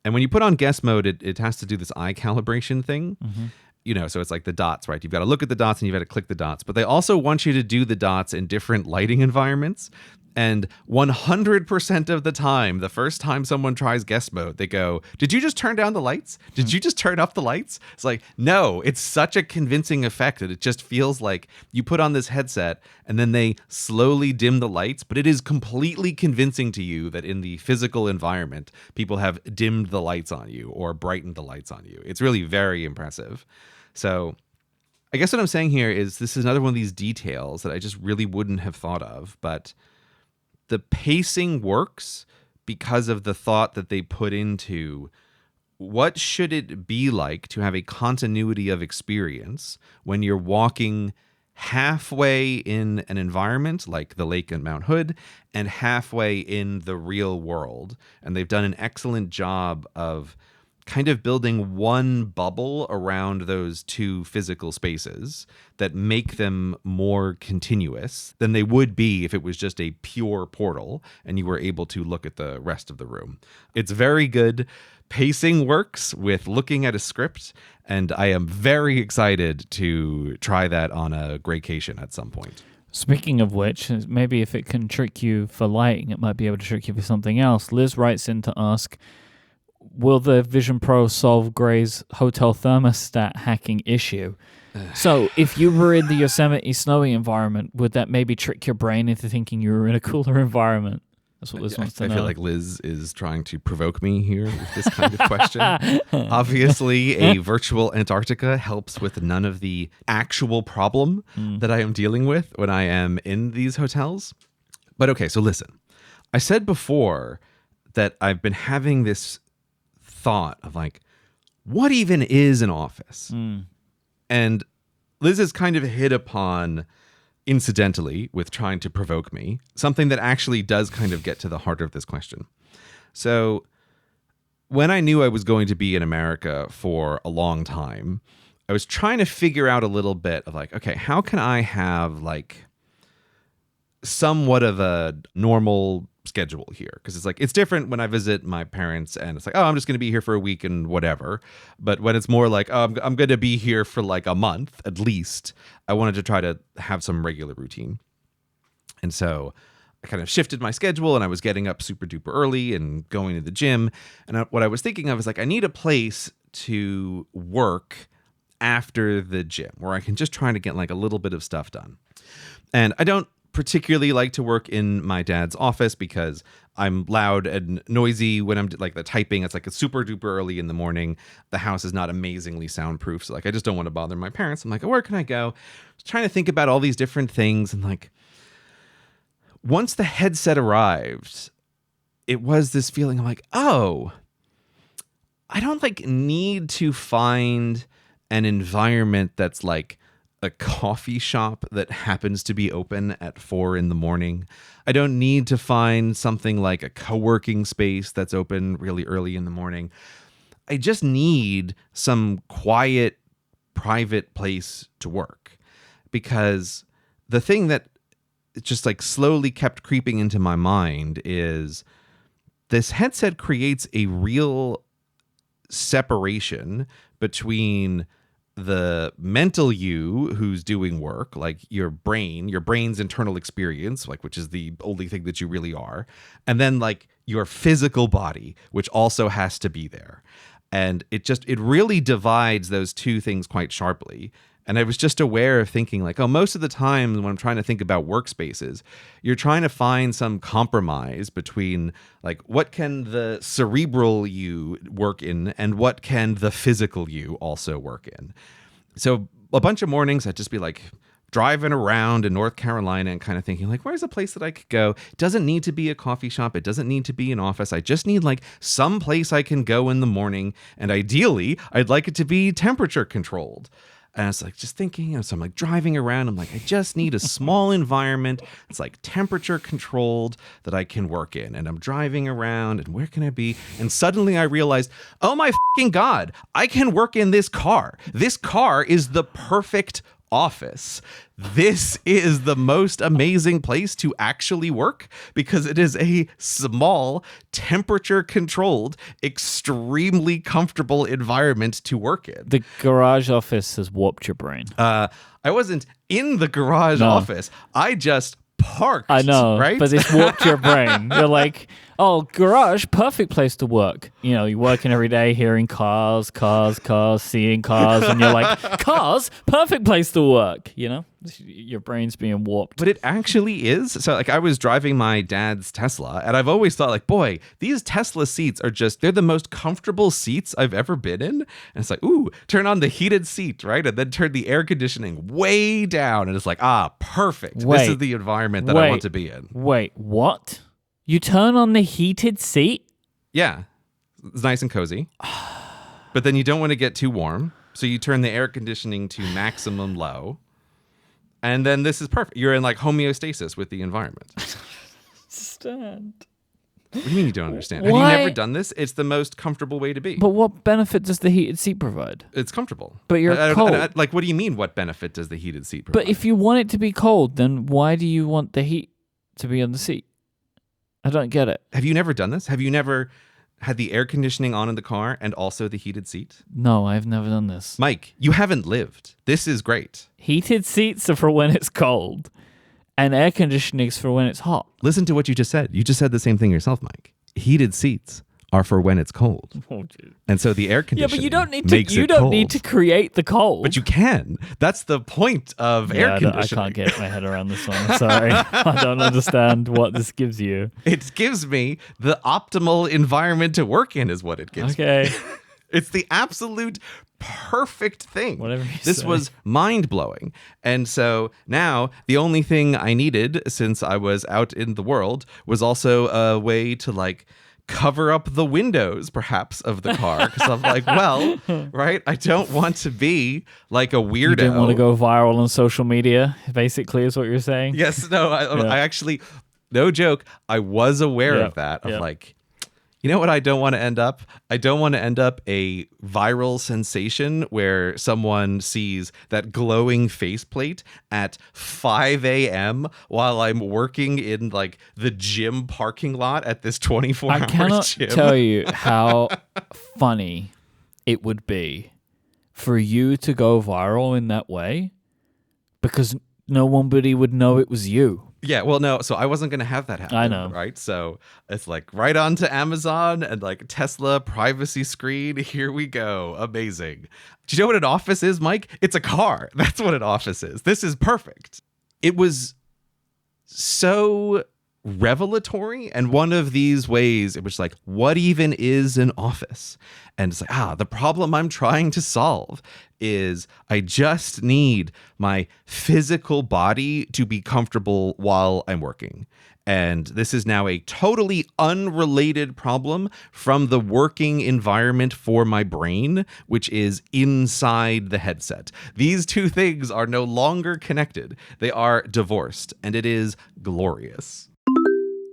And when you put on guest mode, it has to do this eye calibration thing. So it's like the dots, right? You've got to look at the dots and you've got to click the dots. But they also want you to do the dots in different lighting environments. And 100% of the time, the first time someone tries guest mode, they go, did you just turn down the lights? Did you just turn up the lights? It's like, no, it's such a convincing effect that it just feels like you put on this headset and then they slowly dim the lights. But it is completely convincing to you that in the physical environment, people have dimmed the lights on you or brightened the lights on you. It's really very impressive. So I guess what I'm saying here is this is another one of these details that I just really wouldn't have thought of, but the pacing works because of the thought that they put into what should it be like to have a continuity of experience when you're walking halfway in an environment like the lake at Mount Hood and halfway in the real world. And they've done an excellent job of kind of building one bubble around those 2 physical spaces that make them more continuous than they would be if it was just a pure portal and you were able to look at the rest of the room. It's very good. Pacing works with looking at a script, and I am very excited to try that on a Greycation at some point. Speaking of which, maybe if it can trick you for lighting, it might be able to trick you for something else. Liz writes in to ask, will the Vision Pro solve Grey's hotel thermostat hacking issue? So if you were in the Yosemite snowy environment, would that maybe trick your brain into thinking you were in a cooler environment? That's what Liz wants to know. I feel like Liz is trying to provoke me here with this kind of question. Obviously, a virtual Antarctica helps with none of the actual problem that I am dealing with when I am in these hotels. But okay, so listen. I said before that I've been having this thought of like, what even is an office? And Liz has kind of hit upon, incidentally, with trying to provoke me, something that actually does kind of get to the heart of this question. So when I knew I was going to be in America for a long time, I was trying to figure out a little bit of like, okay, how can I have like somewhat of a normal schedule here? Because it's like, it's different when I visit my parents and it's like, oh, I'm just going to be here for a week and whatever. But when it's more like, oh, I'm going to be here for like a month at least, I wanted to try to have some regular routine. And so I kind of shifted my schedule and I was getting up super duper early and going to the gym. And what I was thinking of is like, I need a place to work after the gym where I can just try to get like a little bit of stuff done. And I don't particularly like to work in my dad's office because I'm loud and noisy when I'm like the typing. It's like it's super duper early in the morning. The house is not amazingly soundproof. So like, I just don't want to bother my parents. I'm like, oh, where can I go? I was trying to think about all these different things. And like, once the headset arrived, it was this feeling of like, oh, I don't like need to find an environment that's like a coffee shop that happens to be open at 4 a.m. I don't need to find something like a co-working space that's open really early in the morning. I just need some quiet, private place to work. Because the thing that just like slowly kept creeping into my mind is this headset creates a real separation between the mental you who's doing work, like your brain's internal experience, like, which is the only thing that you really are, and then like your physical body, which also has to be there. And it really divides those two things quite sharply. And I was just aware of thinking like, oh, most of the time when I'm trying to think about workspaces, you're trying to find some compromise between like what can the cerebral you work in and what can the physical you also work in. So a bunch of mornings I'd just be like driving around in North Carolina and kind of thinking like, where's a place that I could go? It doesn't need to be a coffee shop. It doesn't need to be an office. I just need like some place I can go in the morning. And ideally, I'd like it to be temperature controlled. And I was like, just thinking, so I'm like driving around. I'm like, I just need a small environment. It's like temperature controlled that I can work in. And I'm driving around and where can I be? And suddenly I realized, oh my fucking God, I can work in this car. This car is the perfect office. This is the most amazing place to actually work because it is a small, temperature controlled, extremely comfortable environment to work in. The garage office has warped your brain. I wasn't in the garage office. I just parked. I know, right? But it's warped your brain. You're like, oh, garage, perfect place to work. You know, you're working every day, hearing cars, seeing cars, and you're like, cars, perfect place to work. You know, your brain's being warped. But it actually is. So, like, I was driving my dad's Tesla, and I've always thought, like, boy, these Tesla seats are they're the most comfortable seats I've ever been in. And it's like, ooh, turn on the heated seat, right? And then turn the air conditioning way down. And it's like, perfect. This is the environment that I want to be in. Wait, what? You turn on the heated seat? Yeah. It's nice and cozy. But then you don't want to get too warm. So you turn the air conditioning to maximum low. And then this is perfect. You're in like homeostasis with the environment. Understand. What do you mean you don't understand? Why? Have you never done this? It's the most comfortable way to be. But what benefit does the heated seat provide? It's comfortable. But you're cold. Like, what do you mean what benefit does the heated seat provide? But if you want it to be cold, then why do you want the heat to be on the seat? I don't get it. Have you never done this? Have you never had the air conditioning on in the car and also the heated seat? No, I've never done this. Myke, you haven't lived. This is great. Heated seats are for when it's cold, and air conditioning's for when it's hot. Listen to what you just said. You just said the same thing yourself, Myke. Heated seats are for when it's cold. Oh, dude. And so the air conditioning but you don't need to create the cold. But you can. That's the point of air conditioning. I can't get my head around this one. Sorry. I don't understand what this gives you. It gives me the optimal environment to work in is what it gives me. Okay. It's the absolute perfect thing. Whatever you This say. was mind-blowing. And so now the only thing I needed since I was out in the world was also a way to like cover up the windows perhaps of the car because I'm like, well, right, I don't want to be like a weirdo. You didn't want to go viral on social media, basically, is what you're saying? Yes, no, I actually, no joke, I was aware of that. Of like, you know what I don't want to end up? I don't want to end up a viral sensation where someone sees that glowing faceplate at 5 a.m. while I'm working in like the gym parking lot at this 24-hour gym. I cannot tell you how funny it would be for you to go viral in that way because nobody would know it was you. Yeah, well, no, so I wasn't going to have that happen. I know. Right? So it's like right onto Amazon and like Tesla privacy screen. Here we go. Amazing. Do you know what an office is, Myke? It's a car. That's what an office is. This is perfect. It was so revelatory. And one of these ways, it was like, what even is an office? And it's like, the problem I'm trying to solve is I just need my physical body to be comfortable while I'm working. And this is now a totally unrelated problem from the working environment for my brain, which is inside the headset. These two things are no longer connected. They are divorced, and it is glorious.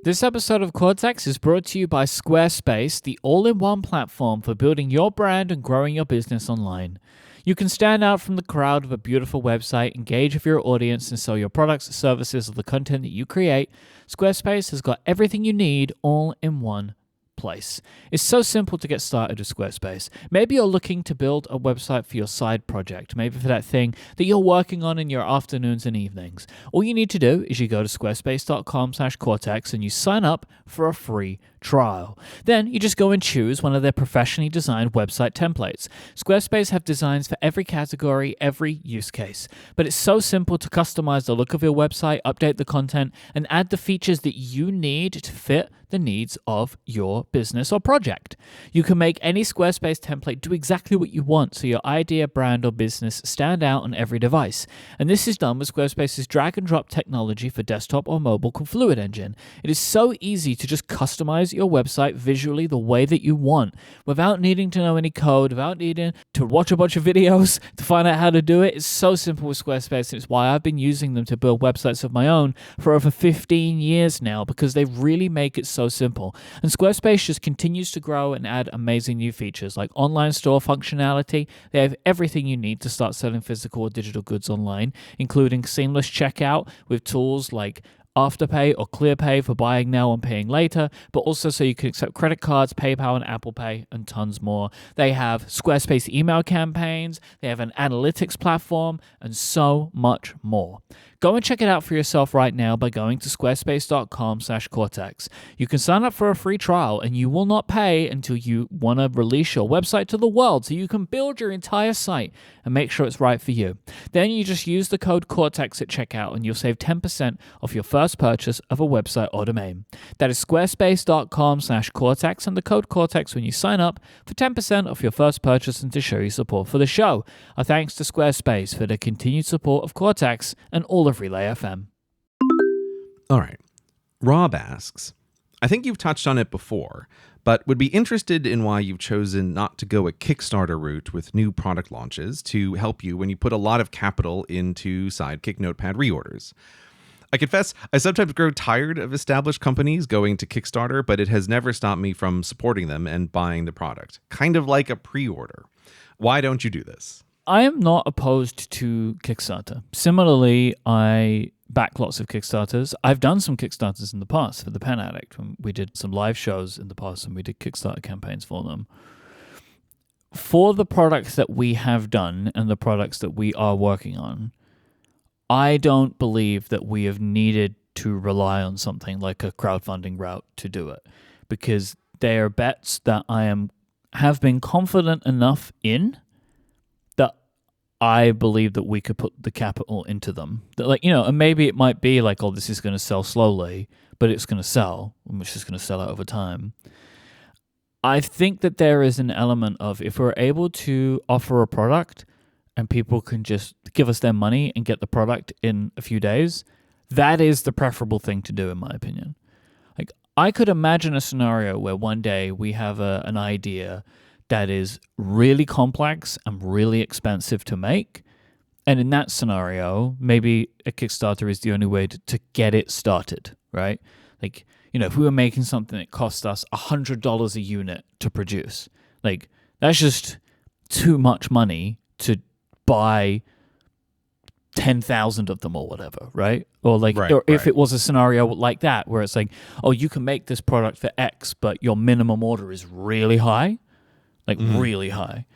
This episode of Cortex is brought to you by Squarespace, the all-in-one platform for building your brand and growing your business online. You can stand out from the crowd with a beautiful website, engage with your audience, and sell your products, services, or the content that you create. Squarespace has got everything you need all in one place. It's so simple to get started with Squarespace. Maybe you're looking to build a website for your side project, maybe for that thing that you're working on in your afternoons and evenings. All you need to do is you go to squarespace.com/Cortex and you sign up for a free trial. Then you just go and choose one of their professionally designed website templates. Squarespace have designs for every category, every use case. But it's so simple to customize the look of your website, update the content, and add the features that you need to fit the needs of your business or project. You can make any Squarespace template do exactly what you want so your idea, brand, or business stand out on every device. And this is done with Squarespace's drag and drop technology for desktop or mobile called Fluid Engine. It is so easy to just customize your website visually the way that you want without needing to know any code, without needing to watch a bunch of videos to find out how to do it. It's so simple with Squarespace, and it's why I've been using them to build websites of my own for over 15 years now, because they really make it so simple. And Squarespace just continues to grow and add amazing new features like online store functionality. They have everything you need to start selling physical or digital goods online, including seamless checkout with tools like Afterpay or ClearPay for buying now and paying later, but also so you can accept credit cards, PayPal, and Apple Pay, and tons more. They have Squarespace email campaigns, they have an analytics platform, and so much more. Go and check it out for yourself right now by going to squarespace.com/Cortex. You can sign up for a free trial, and you will not pay until you want to release your website to the world, so you can build your entire site and make sure it's right for you. Then you just use the code Cortex at checkout, and you'll save 10% off your first purchase of a website or domain. That is squarespace.com/Cortex, and the code Cortex when you sign up for 10% off your first purchase and to show your support for the show. Our thanks to Squarespace for the continued support of Cortex and all of Relay FM. All right. Rob asks, I think you've touched on it before, but would be interested in why you've chosen not to go a Kickstarter route with new product launches to help you when you put a lot of capital into Sidekick Notepad reorders. I confess, I sometimes grow tired of established companies going to Kickstarter, but it has never stopped me from supporting them and buying the product. Kind of like a pre-order. Why don't you do this? I am not opposed to Kickstarter. Similarly, I back lots of Kickstarters. I've done some Kickstarters in the past for The Pen Addict. We did some live shows in the past and we did Kickstarter campaigns for them. For the products that we have done and the products that we are working on, I don't believe that we have needed to rely on something like a crowdfunding route to do it, because they are bets that have been confident enough in that I believe that we could put the capital into them. That, and maybe it might be like, oh, this is going to sell slowly, but it's going to sell, and it's just going to sell out over time. I think that there is an element of, if we're able to offer a product and people can just give us their money and get the product in a few days, that is the preferable thing to do, in my opinion. Like, I could imagine a scenario where one day we have an idea that is really complex and really expensive to make. And in that scenario, maybe a Kickstarter is the only way to get it started, right? Like, if we were making something that cost us $100 a unit to produce, like, that's just too much money to buy 10,000 of them or whatever, right? Or if it was a scenario like that, where it's like, oh, you can make this product for X, but your minimum order is really high. Really high.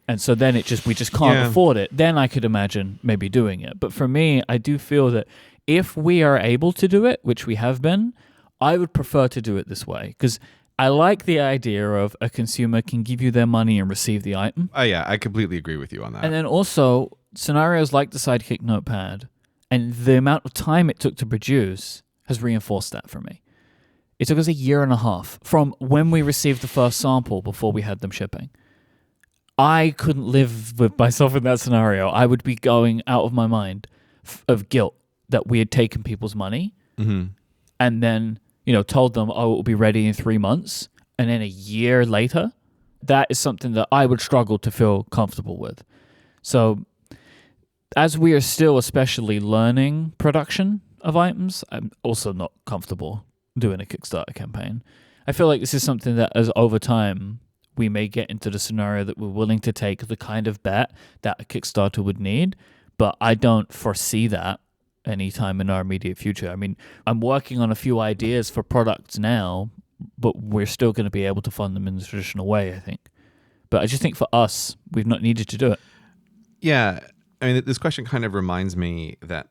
And so then we just can't afford it. Then I could imagine maybe doing it. But for me, I do feel that if we are able to do it, which we have been, I would prefer to do it this way. Because I like the idea of a consumer can give you their money and receive the item. Oh, yeah, I completely agree with you on that. And then also, scenarios like the Sidekick Notepad and the amount of time it took to produce has reinforced that for me. It took us 1.5 years from when we received the first sample before we had them shipping. I couldn't live with myself in that scenario. I would be going out of my mind of guilt that we had taken people's money and then, told them, oh, it will be ready in 3 months. And then 1 year later, that is something that I would struggle to feel comfortable with. So as we are still especially learning production of items, I'm also not comfortable doing a Kickstarter campaign. I feel like this is something that as over time, we may get into the scenario that we're willing to take the kind of bet that a Kickstarter would need, but I don't foresee that anytime in our immediate future. I mean, I'm working on a few ideas for products now, but we're still going to be able to fund them in the traditional way, I think. But I just think for us, we've not needed to do it. Yeah. I mean, this question kind of reminds me that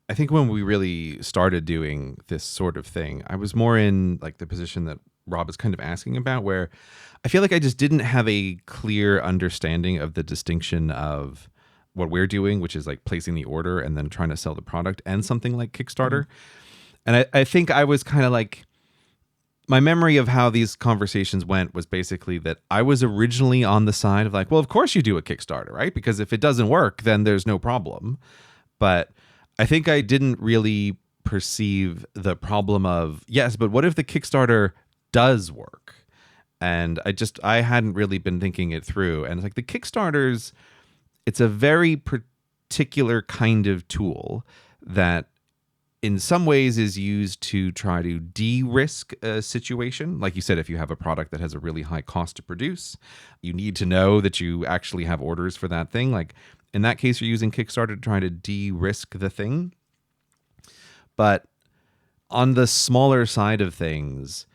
I think when we really started doing this sort of thing, I was more in like the position that Rob is kind of asking about, where I feel like I just didn't have a clear understanding of the distinction of what we're doing, which is like placing the order and then trying to sell the product, and something like Kickstarter. And I think I was kind of like, my memory of how these conversations went was basically that I was originally on the side of like, well, of course you do a Kickstarter, right? Because if it doesn't work, then there's no problem. But I think I didn't really perceive the problem of, yes, but what if the Kickstarter does work? And I hadn't really been thinking it through. And it's like the Kickstarters, it's a very particular kind of tool that in some ways is used to try to de-risk a situation. Like you said, if you have a product that has a really high cost to produce, you need to know that you actually have orders for that thing. Like in that case, you're using Kickstarter to try to de-risk the thing. But on the smaller side of things,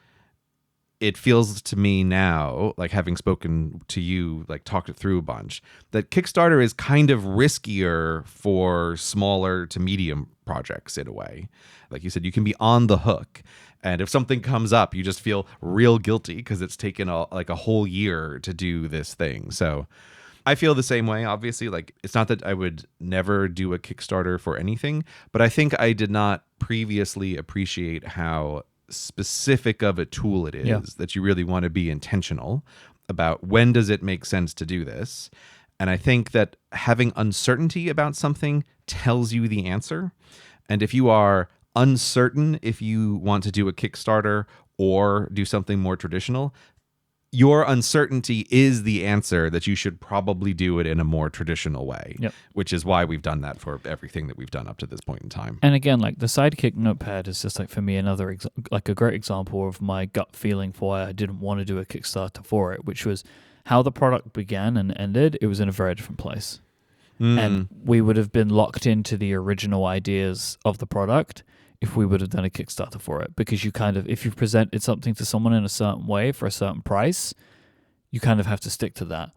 it feels to me now, like having spoken to you, like talked it through a bunch, that Kickstarter is kind of riskier for smaller to medium projects in a way. Like you said, you can be on the hook. And if something comes up, you just feel real guilty because it's taken a whole year to do this thing. So I feel the same way, obviously. Like, it's not that I would never do a Kickstarter for anything, but I think I did not previously appreciate how specific of a tool it is, that you really want to be intentional about when does it make sense to do this. And I think that having uncertainty about something tells you the answer. And if you are uncertain if you want to do a Kickstarter or do something more traditional, your uncertainty is the answer that you should probably do it in a more traditional way, which is why we've done that for everything that we've done up to this point in time. And again, like the Sidekick notepad is just like, for me, another like a great example of my gut feeling for why I didn't want to do a Kickstarter for it, which was how the product began and ended. It was in a very different place. And we would have been locked into the original ideas of the product if we would have done a Kickstarter for it, because you kind of, if you've presented something to someone in a certain way for a certain price, you kind of have to stick to that.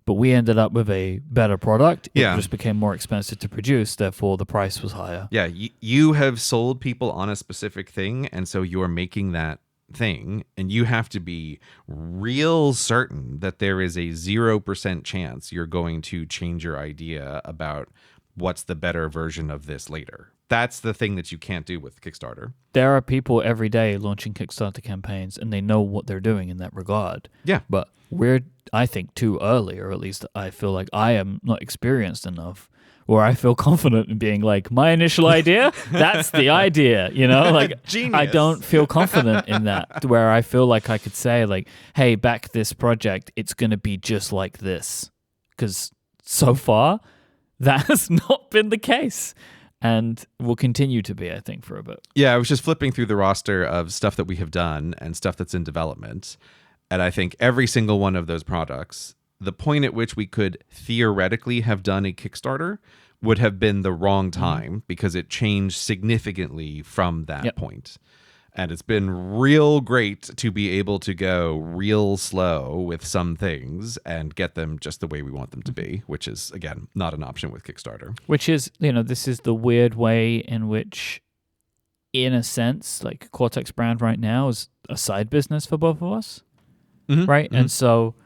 But we ended up with a better product. It just became more expensive to produce, therefore the price was higher. Yeah, you have sold people on a specific thing, and so you're making that thing, and you have to be real certain that there is a 0% chance you're going to change your idea about what's the better version of this later. That's the thing that you can't do with Kickstarter. There are people every day launching Kickstarter campaigns, and they know what they're doing in that regard. Yeah. But we're, I think, too early, or at least I feel like I am not experienced enough where I feel confident in being like, my initial idea, that's the idea, you know? Like, genius. I don't feel confident in that, where I feel like I could say, like, hey, back this project, it's going to be just like this. Because so far, that has not been the case. And will continue to be, I think, for a bit. Yeah, I was just flipping through the roster of stuff that we have done and stuff that's in development. And I think every single one of those products, the point at which we could theoretically have done a Kickstarter would have been the wrong time because it changed significantly from that point. And it's been real great to be able to go real slow with some things and get them just the way we want them to be, which is, again, not an option with Kickstarter. Which is, you know, this is the weird way in which, in a sense, like Cortex brand right now is a side business for both of us, right? And so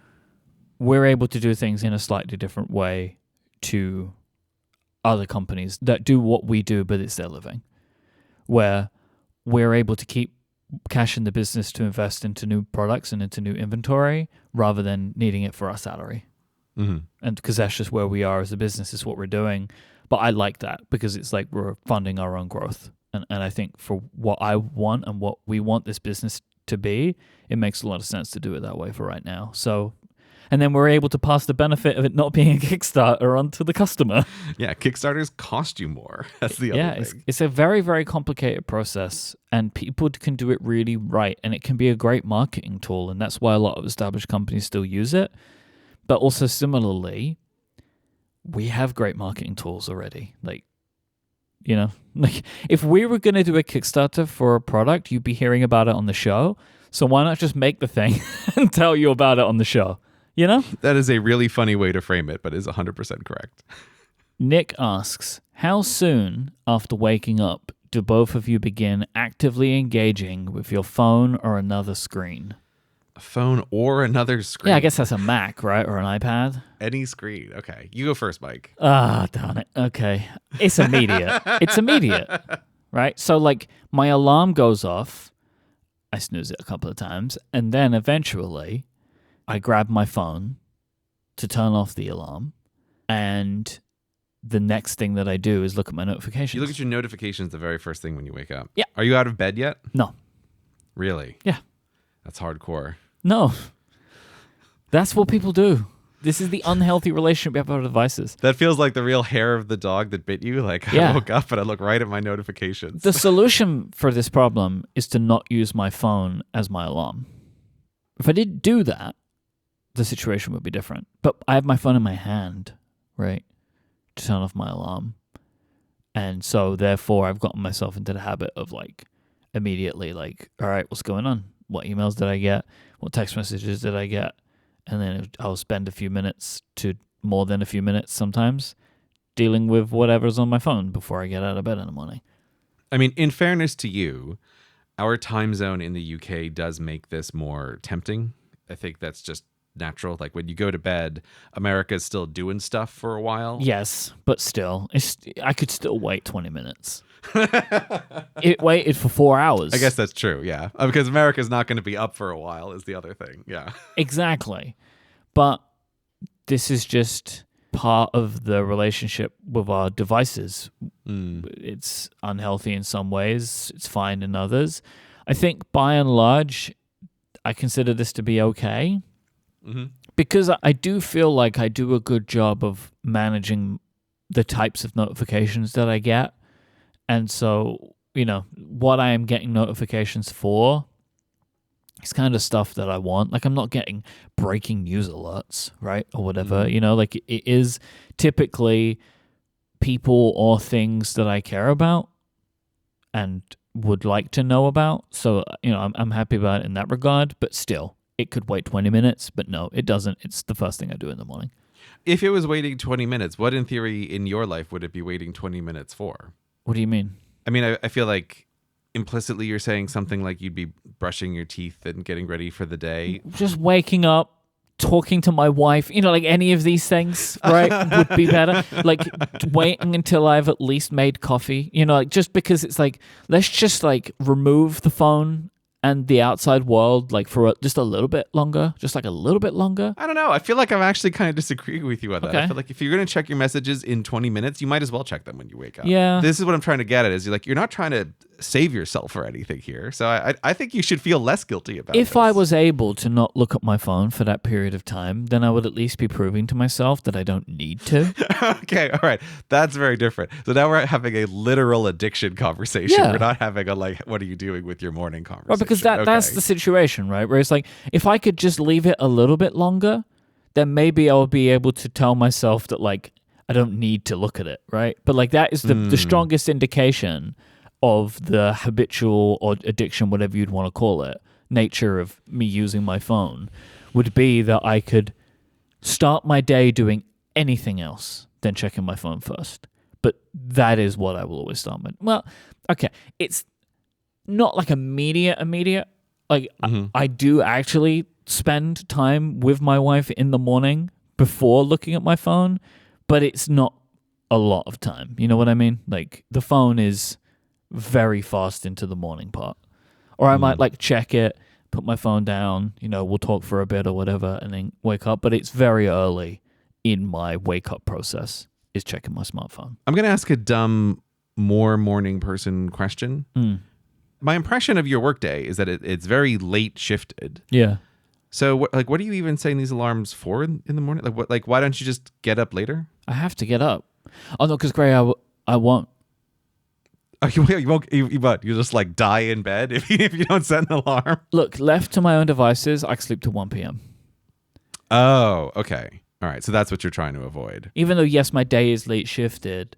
we're able to do things in a slightly different way to other companies that do what we do, but it's their living, where we're able to keep cash in the business to invest into new products and into new inventory rather than needing it for our salary. Mm-hmm. And because that's just where we are as a business, is what we're doing. But I like that because it's like we're funding our own growth. And I think for what I want and what we want this business to be, it makes a lot of sense to do it that way for right now. So, and then we're able to pass the benefit of it not being a Kickstarter on to the customer. Yeah, Kickstarters cost you more. That's the other thing. It's a very, very complicated process, and people can do it really right, and it can be a great marketing tool, and that's why a lot of established companies still use it. But also similarly, we have great marketing tools already. Like, you know, like if we were going to do a Kickstarter for a product, you'd be hearing about it on the show. So why not just make the thing and tell you about it on the show? You know? That is a really funny way to frame it, but is 100% correct. Nick asks, how soon after waking up do both of you begin actively engaging with your phone or another screen? A phone or another screen? Yeah, I guess that's a Mac, right? Or an iPad? Any screen. Okay. You go first, Mike. Ah, darn it. Okay. It's immediate. It's immediate, right? So, like, my alarm goes off. I snooze it a couple of times. And then eventually, I grab my phone to turn off the alarm. And the next thing that I do is look at my notifications. You look at your notifications the very first thing when you wake up. Yeah. Are you out of bed yet? No. Really? Yeah. That's hardcore. No. That's what people do. This is the unhealthy relationship we have with our devices. That feels like the real hair of the dog that bit you. Like, Yeah. I woke up and I look right at my notifications. The solution for this problem is to not use my phone as my alarm. If I did do that, the situation would be different. But I have my phone in my hand, right, to turn off my alarm. And so, therefore, I've gotten myself into the habit of, like, immediately, like, all right, what's going on? What emails did I get? What text messages did I get? And then I'll spend a few minutes to more than a few minutes sometimes dealing with whatever's on my phone before I get out of bed in the morning. I mean, in fairness to you, our time zone in the UK does make this more tempting. I think that's just natural. Like when you go to bed, America's still doing stuff for a while. Yes, but still, I could still wait 20 minutes. It waited for 4 hours. I guess that's true, yeah. Because America's not going to be up for a while is the other thing, yeah. Exactly. But this is just part of the relationship with our devices. It's unhealthy in some ways. It's fine in others. I think by and large, I consider this to be okay. Mm-hmm. Because I do feel like I do a good job of managing the types of notifications that I get. And so, you know, what I am getting notifications for is kind of stuff that I want. Like, I'm not getting breaking news alerts, right? Or whatever, you know, like it is typically people or things that I care about and would like to know about. So, you know, I'm happy about it in that regard, but still, it could wait 20 minutes, but no, it doesn't. It's the first thing I do in the morning. If it was waiting 20 minutes, what in theory in your life would it be waiting 20 minutes for? What do you mean? I mean, I feel like implicitly you're saying something like you'd be brushing your teeth and getting ready for the day. Just waking up, talking to my wife, you know, like any of these things, right, would be better. Like waiting until I've at least made coffee, you know, like just because it's like, let's just like remove the phone and the outside world, like for just a little bit longer, just like a little bit longer. I don't know. I feel like I'm actually kind of disagreeing with you on that. Okay. I feel like if you're going to check your messages in 20 minutes, you might as well check them when you wake up. Yeah. This is what I'm trying to get at is you're not trying to save yourself or anything here. So I think you should feel less guilty about it. If I was able to not look at my phone for that period of time, then I would at least be proving to myself that I don't need to. Okay. All right. That's very different. So now we're having a literal addiction conversation. Yeah. We're not having a like, what are you doing with your morning conversation? Well, because that's the situation, right? Where it's like, if I could just leave it a little bit longer, then maybe I'll be able to tell myself that, like, I don't need to look at it, right? But, like, that is the strongest indication of the habitual or addiction, whatever you'd want to call it, nature of me using my phone, would be that I could start my day doing anything else than checking my phone first. But that is what I will always start with. Well, okay, it's not like immediate. Like, I do actually spend time with my wife in the morning before looking at my phone, but it's not a lot of time. You know what I mean? Like, the phone is very fast into the morning part. Or I might like check it, put my phone down, we'll talk for a bit or whatever, and then wake up. But it's very early in my wake up process is checking my smartphone. I'm going to ask a dumb, more morning person question. My impression of your workday is that it's very late shifted. Yeah. So what are you even setting these alarms for in the morning? Why don't you just get up later? I have to get up. Oh no, because Gray, I won't. Oh, you won't. You just like die in bed if you don't set an alarm. Look, left to my own devices, I sleep to 1 p.m. Oh, okay. All right. So that's what you're trying to avoid. Even though yes, my day is late shifted,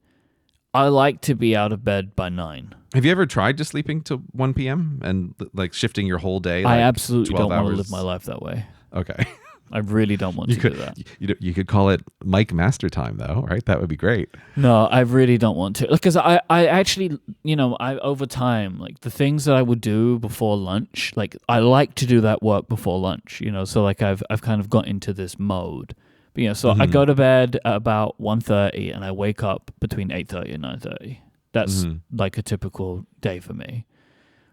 I like to be out of bed by 9. Have you ever tried just sleeping till 1 p.m. and like shifting your whole day? I absolutely don't want to hours? live my life that way. Okay. I really don't want to do that. You could call it Myke Master Time, though, right? That would be great. No, I really don't want to. Because I actually, I over time, like the things that I would do before lunch, like I like to do that work before lunch, So like I've kind of got into this mode. But, so I go to bed at about 1:30 and I wake up between 8:30 and 9:30. That's like a typical day for me.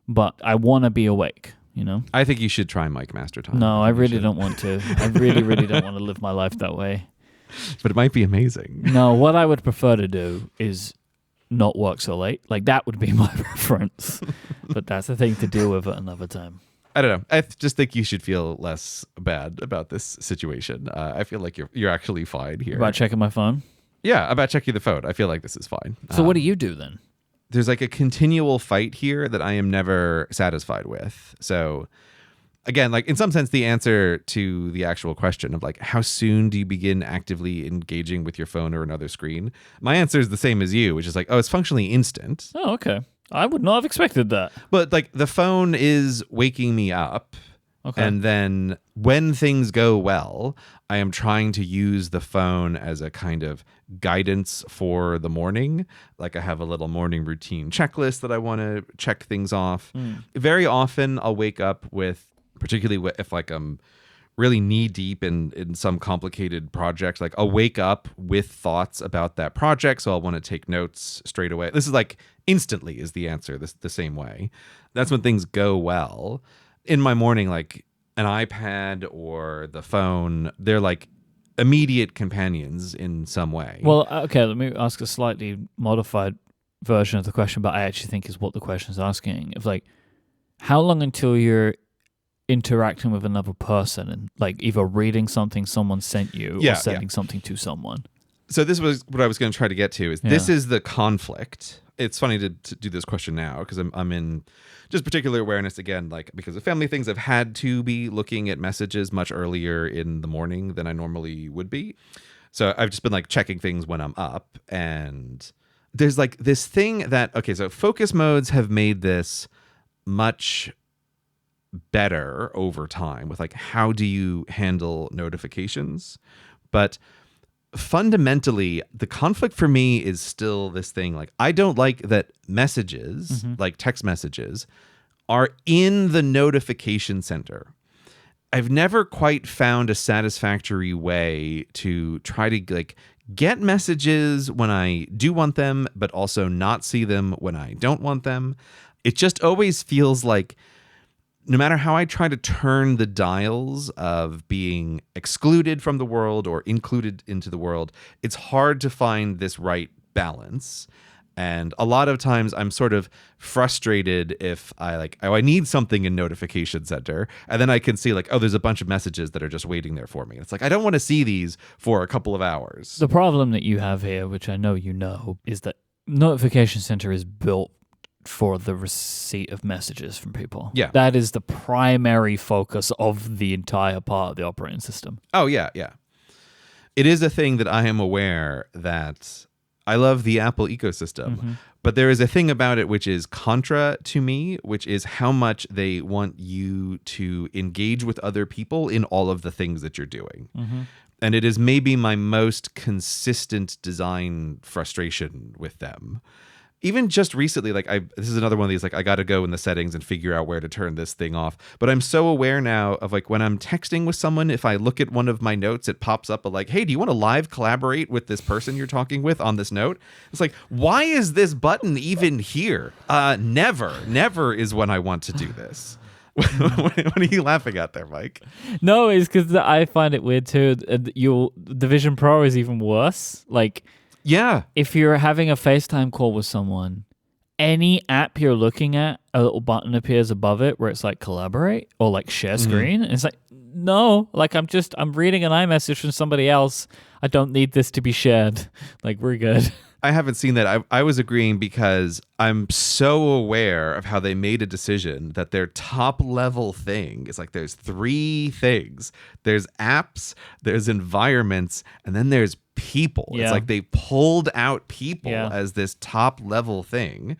But I want to be awake, I think you should try Myke Master Time. No, I really don't want to. I really, really don't want to live my life that way. But it might be amazing. No, what I would prefer to do is not work so late. Like that would be my preference. But that's a thing to deal with at another time. I don't know. I just think you should feel less bad about this situation. I feel like you're actually fine here. About checking my phone? Yeah, about checking the phone. I feel like this is fine. So what do you do then? There's like a continual fight here that I am never satisfied with. So again, like in some sense, the answer to the actual question of like, how soon do you begin actively engaging with your phone or another screen? My answer is the same as you, which is like, oh, it's functionally instant. Oh, okay. I would not have expected that. But like the phone is waking me up. Okay. And then when things go well, I am trying to use the phone as a kind of guidance for the morning. Like I have a little morning routine checklist that I want to check things off. Very often I'll wake up with, particularly if like I'm really knee deep in some complicated project, like I'll wake up with thoughts about that project. So I'll want to take notes straight away. This is like instantly is the answer the same way. That's when things go well. In my morning, like an iPad or the phone, they're like immediate companions in some way. Well, okay, let me ask a slightly modified version of the question, but I actually think is what the question is asking. If like, how long until you're interacting with another person and like either reading something someone sent you or sending something to someone? So this was what I was going to try to get to is this is the conflict. It's funny to do this question now because I'm in just particular awareness again, like because of family things, I've had to be looking at messages much earlier in the morning than I normally would be. So I've just been like checking things when I'm up, and there's like this thing that, okay, so focus modes have made this much better over time with like, how do you handle notifications? But fundamentally, the conflict for me is still this thing. Like, I don't like that messages, like text messages, are in the notification center. I've never quite found a satisfactory way to try to like get messages when I do want them, but also not see them when I don't want them. It just always feels like no matter how I try to turn the dials of being excluded from the world or included into the world, it's hard to find this right balance. And a lot of times I'm sort of frustrated if I like, oh, I need something in notification center. And then I can see like, oh, there's a bunch of messages that are just waiting there for me. It's like, I don't want to see these for a couple of hours. The problem that you have here, which I know you know, is that notification center is built for the receipt of messages from people. Yeah. That is the primary focus of the entire part of the operating system. Oh, yeah, yeah. It is a thing that I am aware that I love the Apple ecosystem, but there is a thing about it which is contra to me, which is how much they want you to engage with other people in all of the things that you're doing. And it is maybe my most consistent design frustration with them. even just recently, like this is another one of these, like I got to go in the settings and figure out where to turn this thing off. But I'm so aware now of like when I'm texting with someone, if I look at one of my notes, it pops up like, hey, do you want to live collaborate with this person you're talking with on this note? It's like, why is this button even here? Never is when I want to do this. What are you laughing at there, Myke? No, it's because I find it weird too. The Vision Pro is even worse. Like, yeah, if you're having a FaceTime call with someone, any app you're looking at, a little button appears above it where it's like collaborate or like share screen. And it's like, no, like I'm reading an iMessage from somebody else. I don't need this to be shared. Like, we're good. I haven't seen that. I was agreeing because I'm so aware of how they made a decision that their top level thing is like there's 3 things. There's apps, there's environments, and then there's people. Yeah. It's like they pulled out people as this top level thing.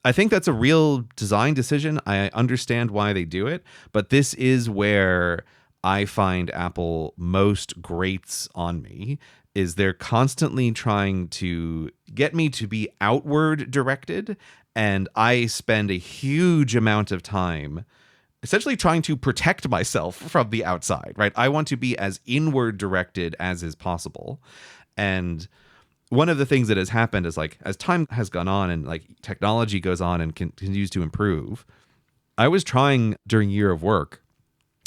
I think that's a real design decision. I understand why they do it, but this is where I find Apple most grates on me. Is they're constantly trying to get me to be outward directed, and I spend a huge amount of time essentially trying to protect myself from the outside, right? I want to be as inward directed as is possible. And one of the things that has happened is like, as time has gone on and like technology goes on and continues to improve, I was trying during Year of Work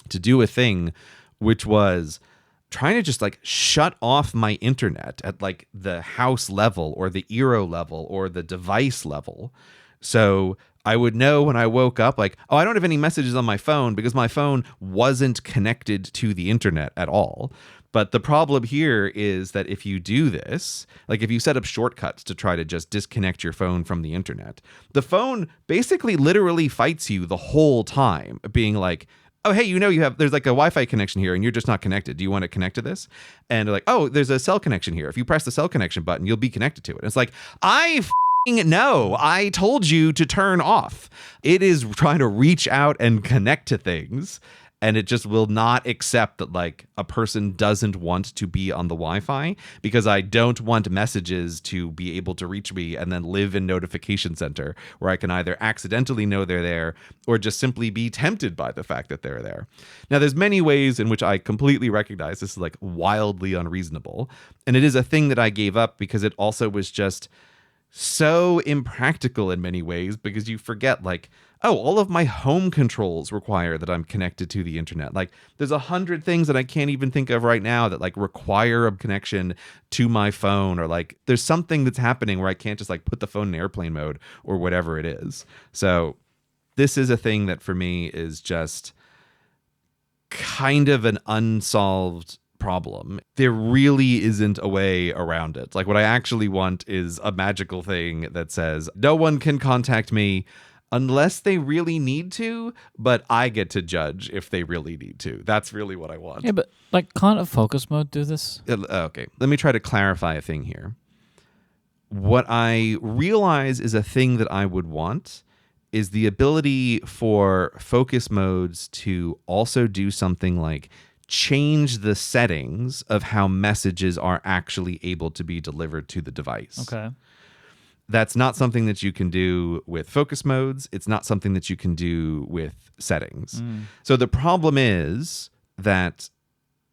to do a thing which was trying to just like shut off my internet at like the house level or the Eero level or the device level. So I would know when I woke up, like, oh, I don't have any messages on my phone because my phone wasn't connected to the internet at all. But the problem here is that if you do this, like if you set up shortcuts to try to just disconnect your phone from the internet, the phone basically literally fights you the whole time, being like, oh, hey, there's like a Wi-Fi connection here and you're just not connected. Do you want to connect to this? And they're like, oh, there's a cell connection here. If you press the cell connection button, you'll be connected to it. And it's like, no, I told you to turn off. It is trying to reach out and connect to things. And it just will not accept that like a person doesn't want to be on the Wi-Fi because I don't want messages to be able to reach me and then live in notification center where I can either accidentally know they're there or just simply be tempted by the fact that they're there. Now, there's many ways in which I completely recognize this is like wildly unreasonable. And it is a thing that I gave up because it also was just so impractical in many ways because you forget like, oh, all of my home controls require that I'm connected to the internet. Like there's 100 things that I can't even think of right now that like require a connection to my phone, or like there's something that's happening where I can't just like put the phone in airplane mode or whatever it is. So this is a thing that for me is just kind of an unsolved problem. There really isn't a way around it. Like what I actually want is a magical thing that says no one can contact me unless they really need to, but I get to judge if they really need to. That's really what I want. Yeah, but like, can't a focus mode do this? Okay, let me try to clarify a thing here. What I realize is a thing that I would want is the ability for focus modes to also do something like change the settings of how messages are actually able to be delivered to the device. Okay. That's not something that you can do with focus modes. It's not something that you can do with settings. So the problem is that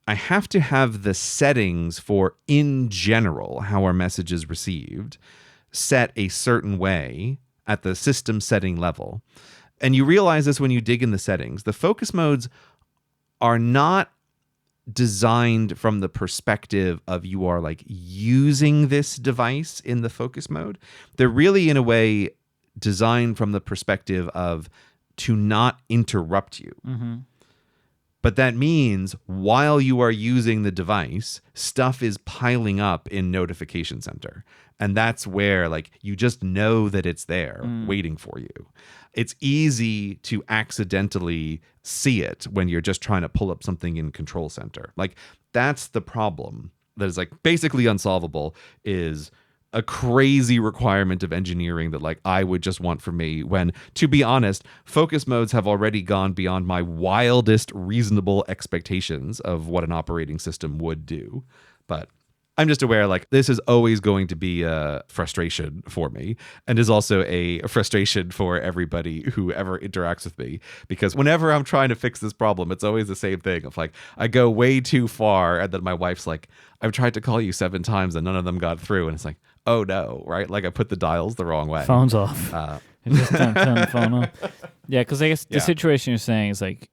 I have to have the settings for, in general, how our message is received set a certain way at the system setting level. And you realize this when you dig in the settings. The focus modes are not designed from the perspective of you are like using this device in the focus mode. They're really in a way designed from the perspective of to not interrupt you. But that means while you are using the device, stuff is piling up in notification center. And that's where like you just know that it's there waiting for you. It's easy to accidentally see it when you're just trying to pull up something in control center. Like that's the problem that is like basically unsolvable, is a crazy requirement of engineering that like I would just want for me when, to be honest, focus modes have already gone beyond my wildest reasonable expectations of what an operating system would do. But I'm just aware, like, this is always going to be a frustration for me, and is also a frustration for everybody who ever interacts with me, because whenever I'm trying to fix this problem, it's always the same thing of like, I go way too far, and then my wife's like, I've tried to call you 7 times and none of them got through, and it's like, oh no, right? Like, I put the dials the wrong way. Phone's off. Just turn the phone off. Yeah, because I guess the Yeah. situation you're saying is like,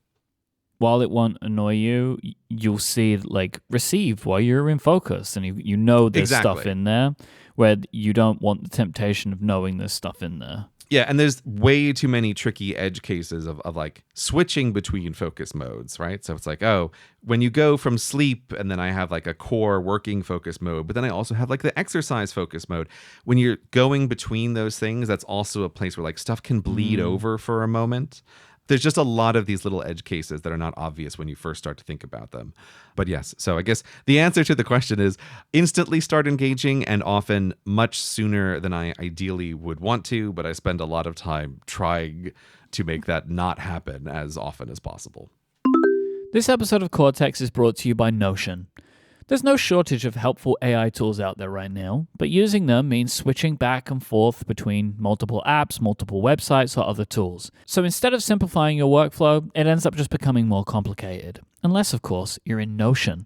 while it won't annoy you, you'll see like received while you're in focus, and you know there's stuff Exactly. in there where you don't want the temptation of knowing there's stuff in there. Yeah, and there's way too many tricky edge cases of like switching between focus modes, right? So it's like, oh, when you go from sleep, and then I have like a core working focus mode, but then I also have like the exercise focus mode. When you're going between those things, that's also a place where like stuff can bleed over for a moment. There's just a lot of these little edge cases that are not obvious when you first start to think about them. But yes, so I guess the answer to the question is instantly start engaging, and often much sooner than I ideally would want to, but I spend a lot of time trying to make that not happen as often as possible. This episode of Cortex is brought to you by Notion. There's no shortage of helpful AI tools out there right now, but using them means switching back and forth between multiple apps, multiple websites, or other tools. So instead of simplifying your workflow, it ends up just becoming more complicated. Unless, of course, you're in Notion.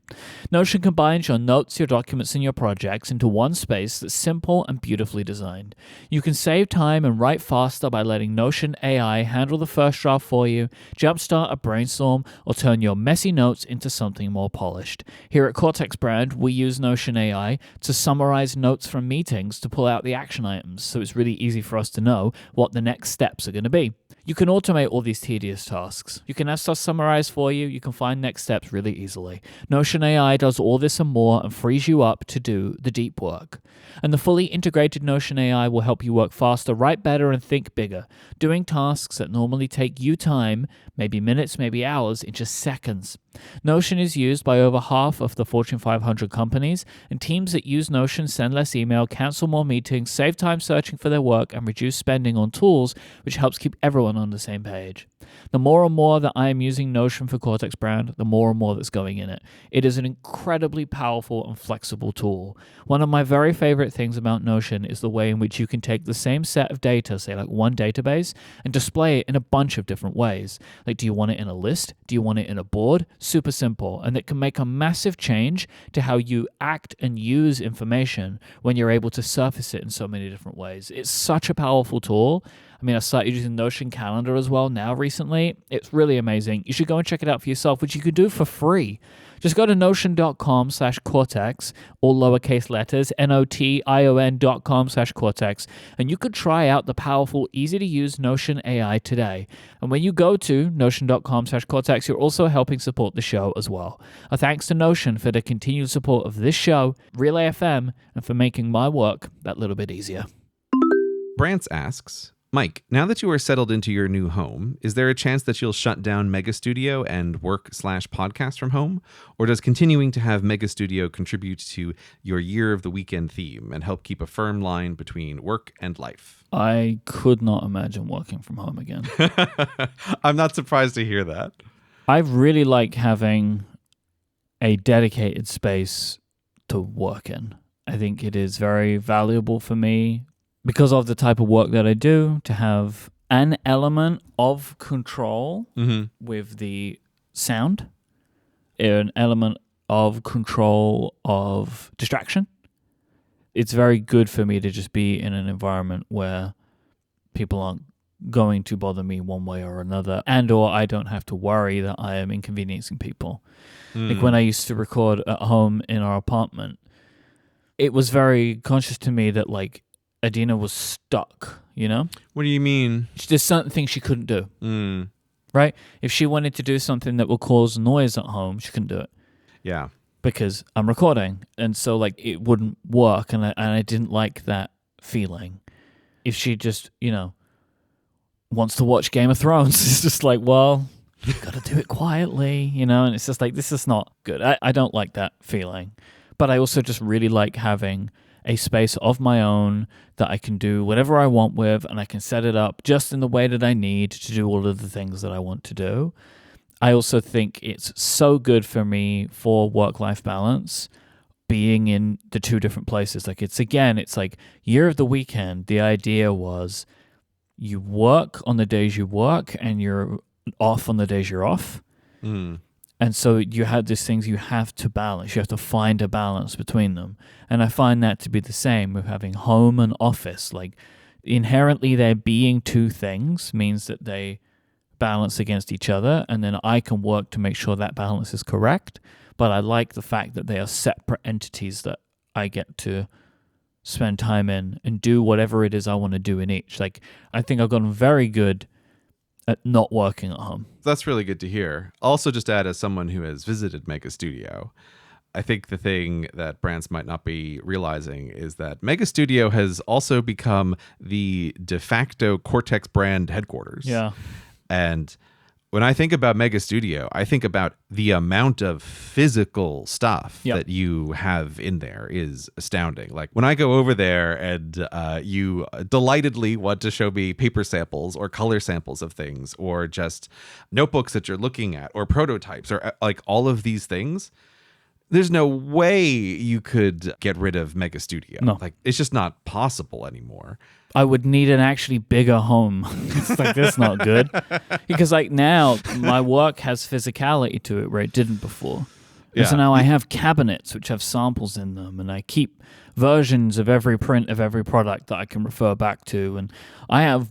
Notion combines your notes, your documents, and your projects into one space that's simple and beautifully designed. You can save time and write faster by letting Notion AI handle the first draft for you, jumpstart a brainstorm, or turn your messy notes into something more polished. Here at Cortex Brand, we use Notion AI to summarize notes from meetings to pull out the action items, so it's really easy for us to know what the next steps are going to be. You can automate all these tedious tasks. You can have stuff summarized for you. You can find next steps really easily. Notion AI does all this and more and frees you up to do the deep work. And the fully integrated Notion AI will help you work faster, write better, and think bigger, doing tasks that normally take you time, maybe minutes, maybe hours, in just seconds. Notion is used by over half of the Fortune 500 companies, and teams that use Notion send less email, cancel more meetings, save time searching for their work, and reduce spending on tools, which helps keep everyone on the same page. The more and more that I am using Notion for Cortex Brand, the more and more that's going in it. It is an incredibly powerful and flexible tool. One of my very favorite things about Notion is the way in which you can take the same set of data, say like one database, and display it in a bunch of different ways. Like, do you want it in a list? Do you want it in a board? Super simple. And it can make a massive change to how you act and use information when you're able to surface it in so many different ways. It's such a powerful tool. I mean, I started using Notion Calendar as well now recently. It's really amazing. You should go and check it out for yourself, which you can do for free. Just go to notion.com/cortex, all lowercase letters, notion.com/cortex, and you could try out the powerful, easy-to-use Notion AI today. And when you go to notion.com/cortex, you're also helping support the show as well. A thanks to Notion for the continued support of this show, Relay FM, and for making my work that little bit easier. Brance asks, Myke, now that you are settled into your new home, is there a chance that you'll shut down Mega Studio and work/podcast from home? Or does continuing to have Mega Studio contribute to your year of the weekend theme and help keep a firm line between work and life? I could not imagine working from home again. I'm not surprised to hear that. I really like having a dedicated space to work in. I think it is very valuable for me, because of the type of work that I do, to have an element of control with the sound, an element of control of distraction. It's very good for me to just be in an environment where people aren't going to bother me one way or another, and or I don't have to worry that I am inconveniencing people. Like when I used to record at home in our apartment, it was very conscious to me that like Adina was stuck, you know? What do you mean? There's certain things she couldn't do, right? If she wanted to do something that would cause noise at home, she couldn't do it. Yeah. Because I'm recording, and so like it wouldn't work, and I didn't like that feeling. If she just, you know, wants to watch Game of Thrones, it's just like, well, you gotta do it quietly, you know? And it's just like, this is not good. I don't like that feeling. But I also just really like having a space of my own that I can do whatever I want with, and I can set it up just in the way that I need to do all of the things that I want to do. I also think it's so good for me for work-life balance being in the two different places. Like it's like year of the weekend. The idea was you work on the days you work and you're off on the days you're off. And so you had these things you have to balance. You have to find a balance between them. And I find that to be the same with having home and office. Like inherently there being two things means that they balance against each other, and then I can work to make sure that balance is correct. But I like the fact that they are separate entities that I get to spend time in and do whatever it is I want to do in each. Like I think I've gotten very good at not working at home. That's really good to hear. Also, just add, as someone who has visited Mega Studio, I think the thing that brands might not be realizing is that Mega Studio has also become the de facto Cortex brand headquarters. Yeah. And when I think about Mega Studio, I think about the amount of physical stuff that you have in there is astounding. Like when I go over there and you delightedly want to show me paper samples or color samples of things, or just notebooks that you're looking at, or prototypes, or like all of these things, there's no way you could get rid of Mega Studio. No. Like it's just not possible anymore. I would need an actually bigger home. It's like, that's not good. Because like now, my work has physicality to it where it didn't before. Yeah. So now I have cabinets which have samples in them, and I keep versions of every print of every product that I can refer back to. And I have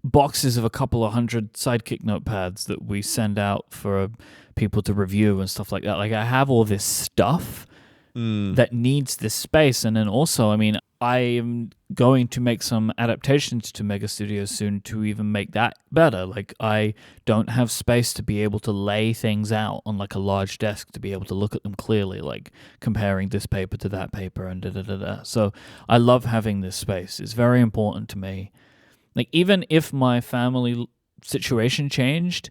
boxes of a couple of hundred Sidekick notepads that we send out for people to review and stuff like that. Like I have all this stuff that needs this space. And then also, I mean, I am going to make some adaptations to Mega Studios soon to even make that better. Like I don't have space to be able to lay things out on like a large desk to be able to look at them clearly, like comparing this paper to that paper and da-da-da-da. So I love having this space. It's very important to me. Like even if my family situation changed,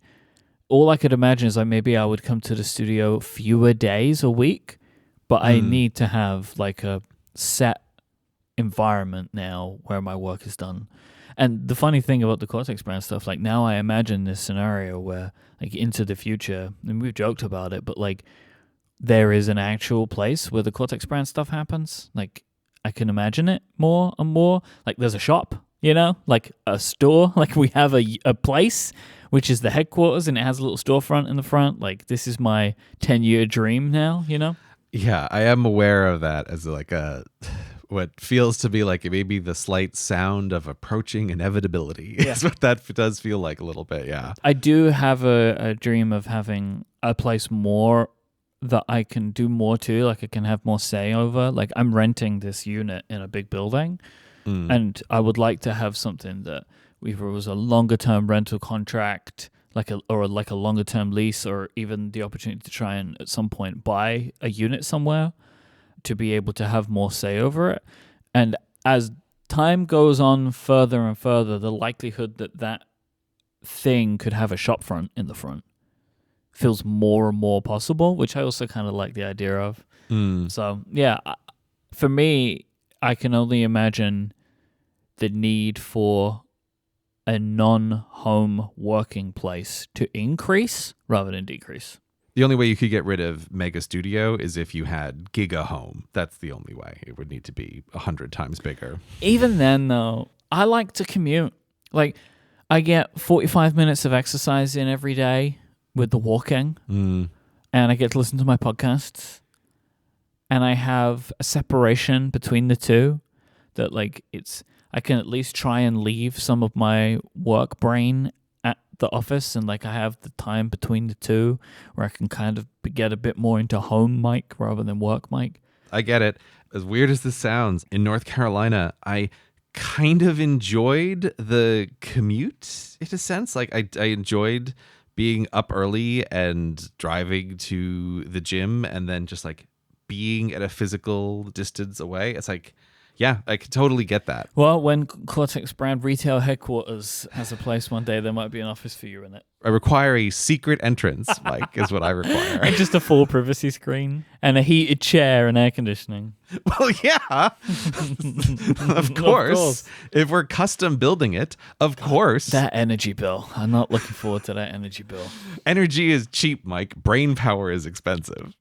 all I could imagine is like maybe I would come to the studio fewer days a week, but I need to have like a set environment now where my work is done. And the funny thing about the Cortex brand stuff, like now I imagine this scenario where like into the future, and we've joked about it, but like there is an actual place where the Cortex brand stuff happens. Like I can imagine it more and more. Like there's a shop, you know, like a store, like we have a place which is the headquarters and it has a little storefront in the front. Like this is my 10-year dream now, you know? Yeah, I am aware of that as like what feels to be like it may be the slight sound of approaching inevitability. Yeah. Is what that does feel like a little bit, yeah. I do have a dream of having a place more that I can do more to, like I can have more say over. Like I'm renting this unit in a big building, and I would like to have something that either was a longer term rental contract, like a longer term lease, or even the opportunity to try and at some point buy a unit somewhere to be able to have more say over it. And as time goes on further and further, the likelihood that that thing could have a shop front in the front feels more and more possible, which I also kind of like the idea of. So yeah, for me, I can only imagine the need for a non-home working place to increase rather than decrease. The only way you could get rid of Mega Studio is if you had Giga Home. That's the only way. It would need to be 100 times bigger. Even then, though, I like to commute. Like, I get 45 minutes of exercise in every day with the walking, and I get to listen to my podcasts, and I have a separation between the two that, like, I can at least try and leave some of my work brain at the office, and like I have the time between the two where I can kind of get a bit more into home Myke rather than work Myke. I get it. As weird as this sounds, in North Carolina, I kind of enjoyed the commute in a sense. Like I enjoyed being up early and driving to the gym and then just like being at a physical distance away. It's like, yeah, I could totally get that. Well, when Cortex brand retail headquarters has a place one day, there might be an office for you in it. I require a secret entrance, Myke, is what I require. And just a full privacy screen and a heated chair and air conditioning. Well, yeah. Of course. If we're custom building it, of course. That energy bill. I'm not looking forward to that energy bill. Energy is cheap, Myke. Brain power is expensive.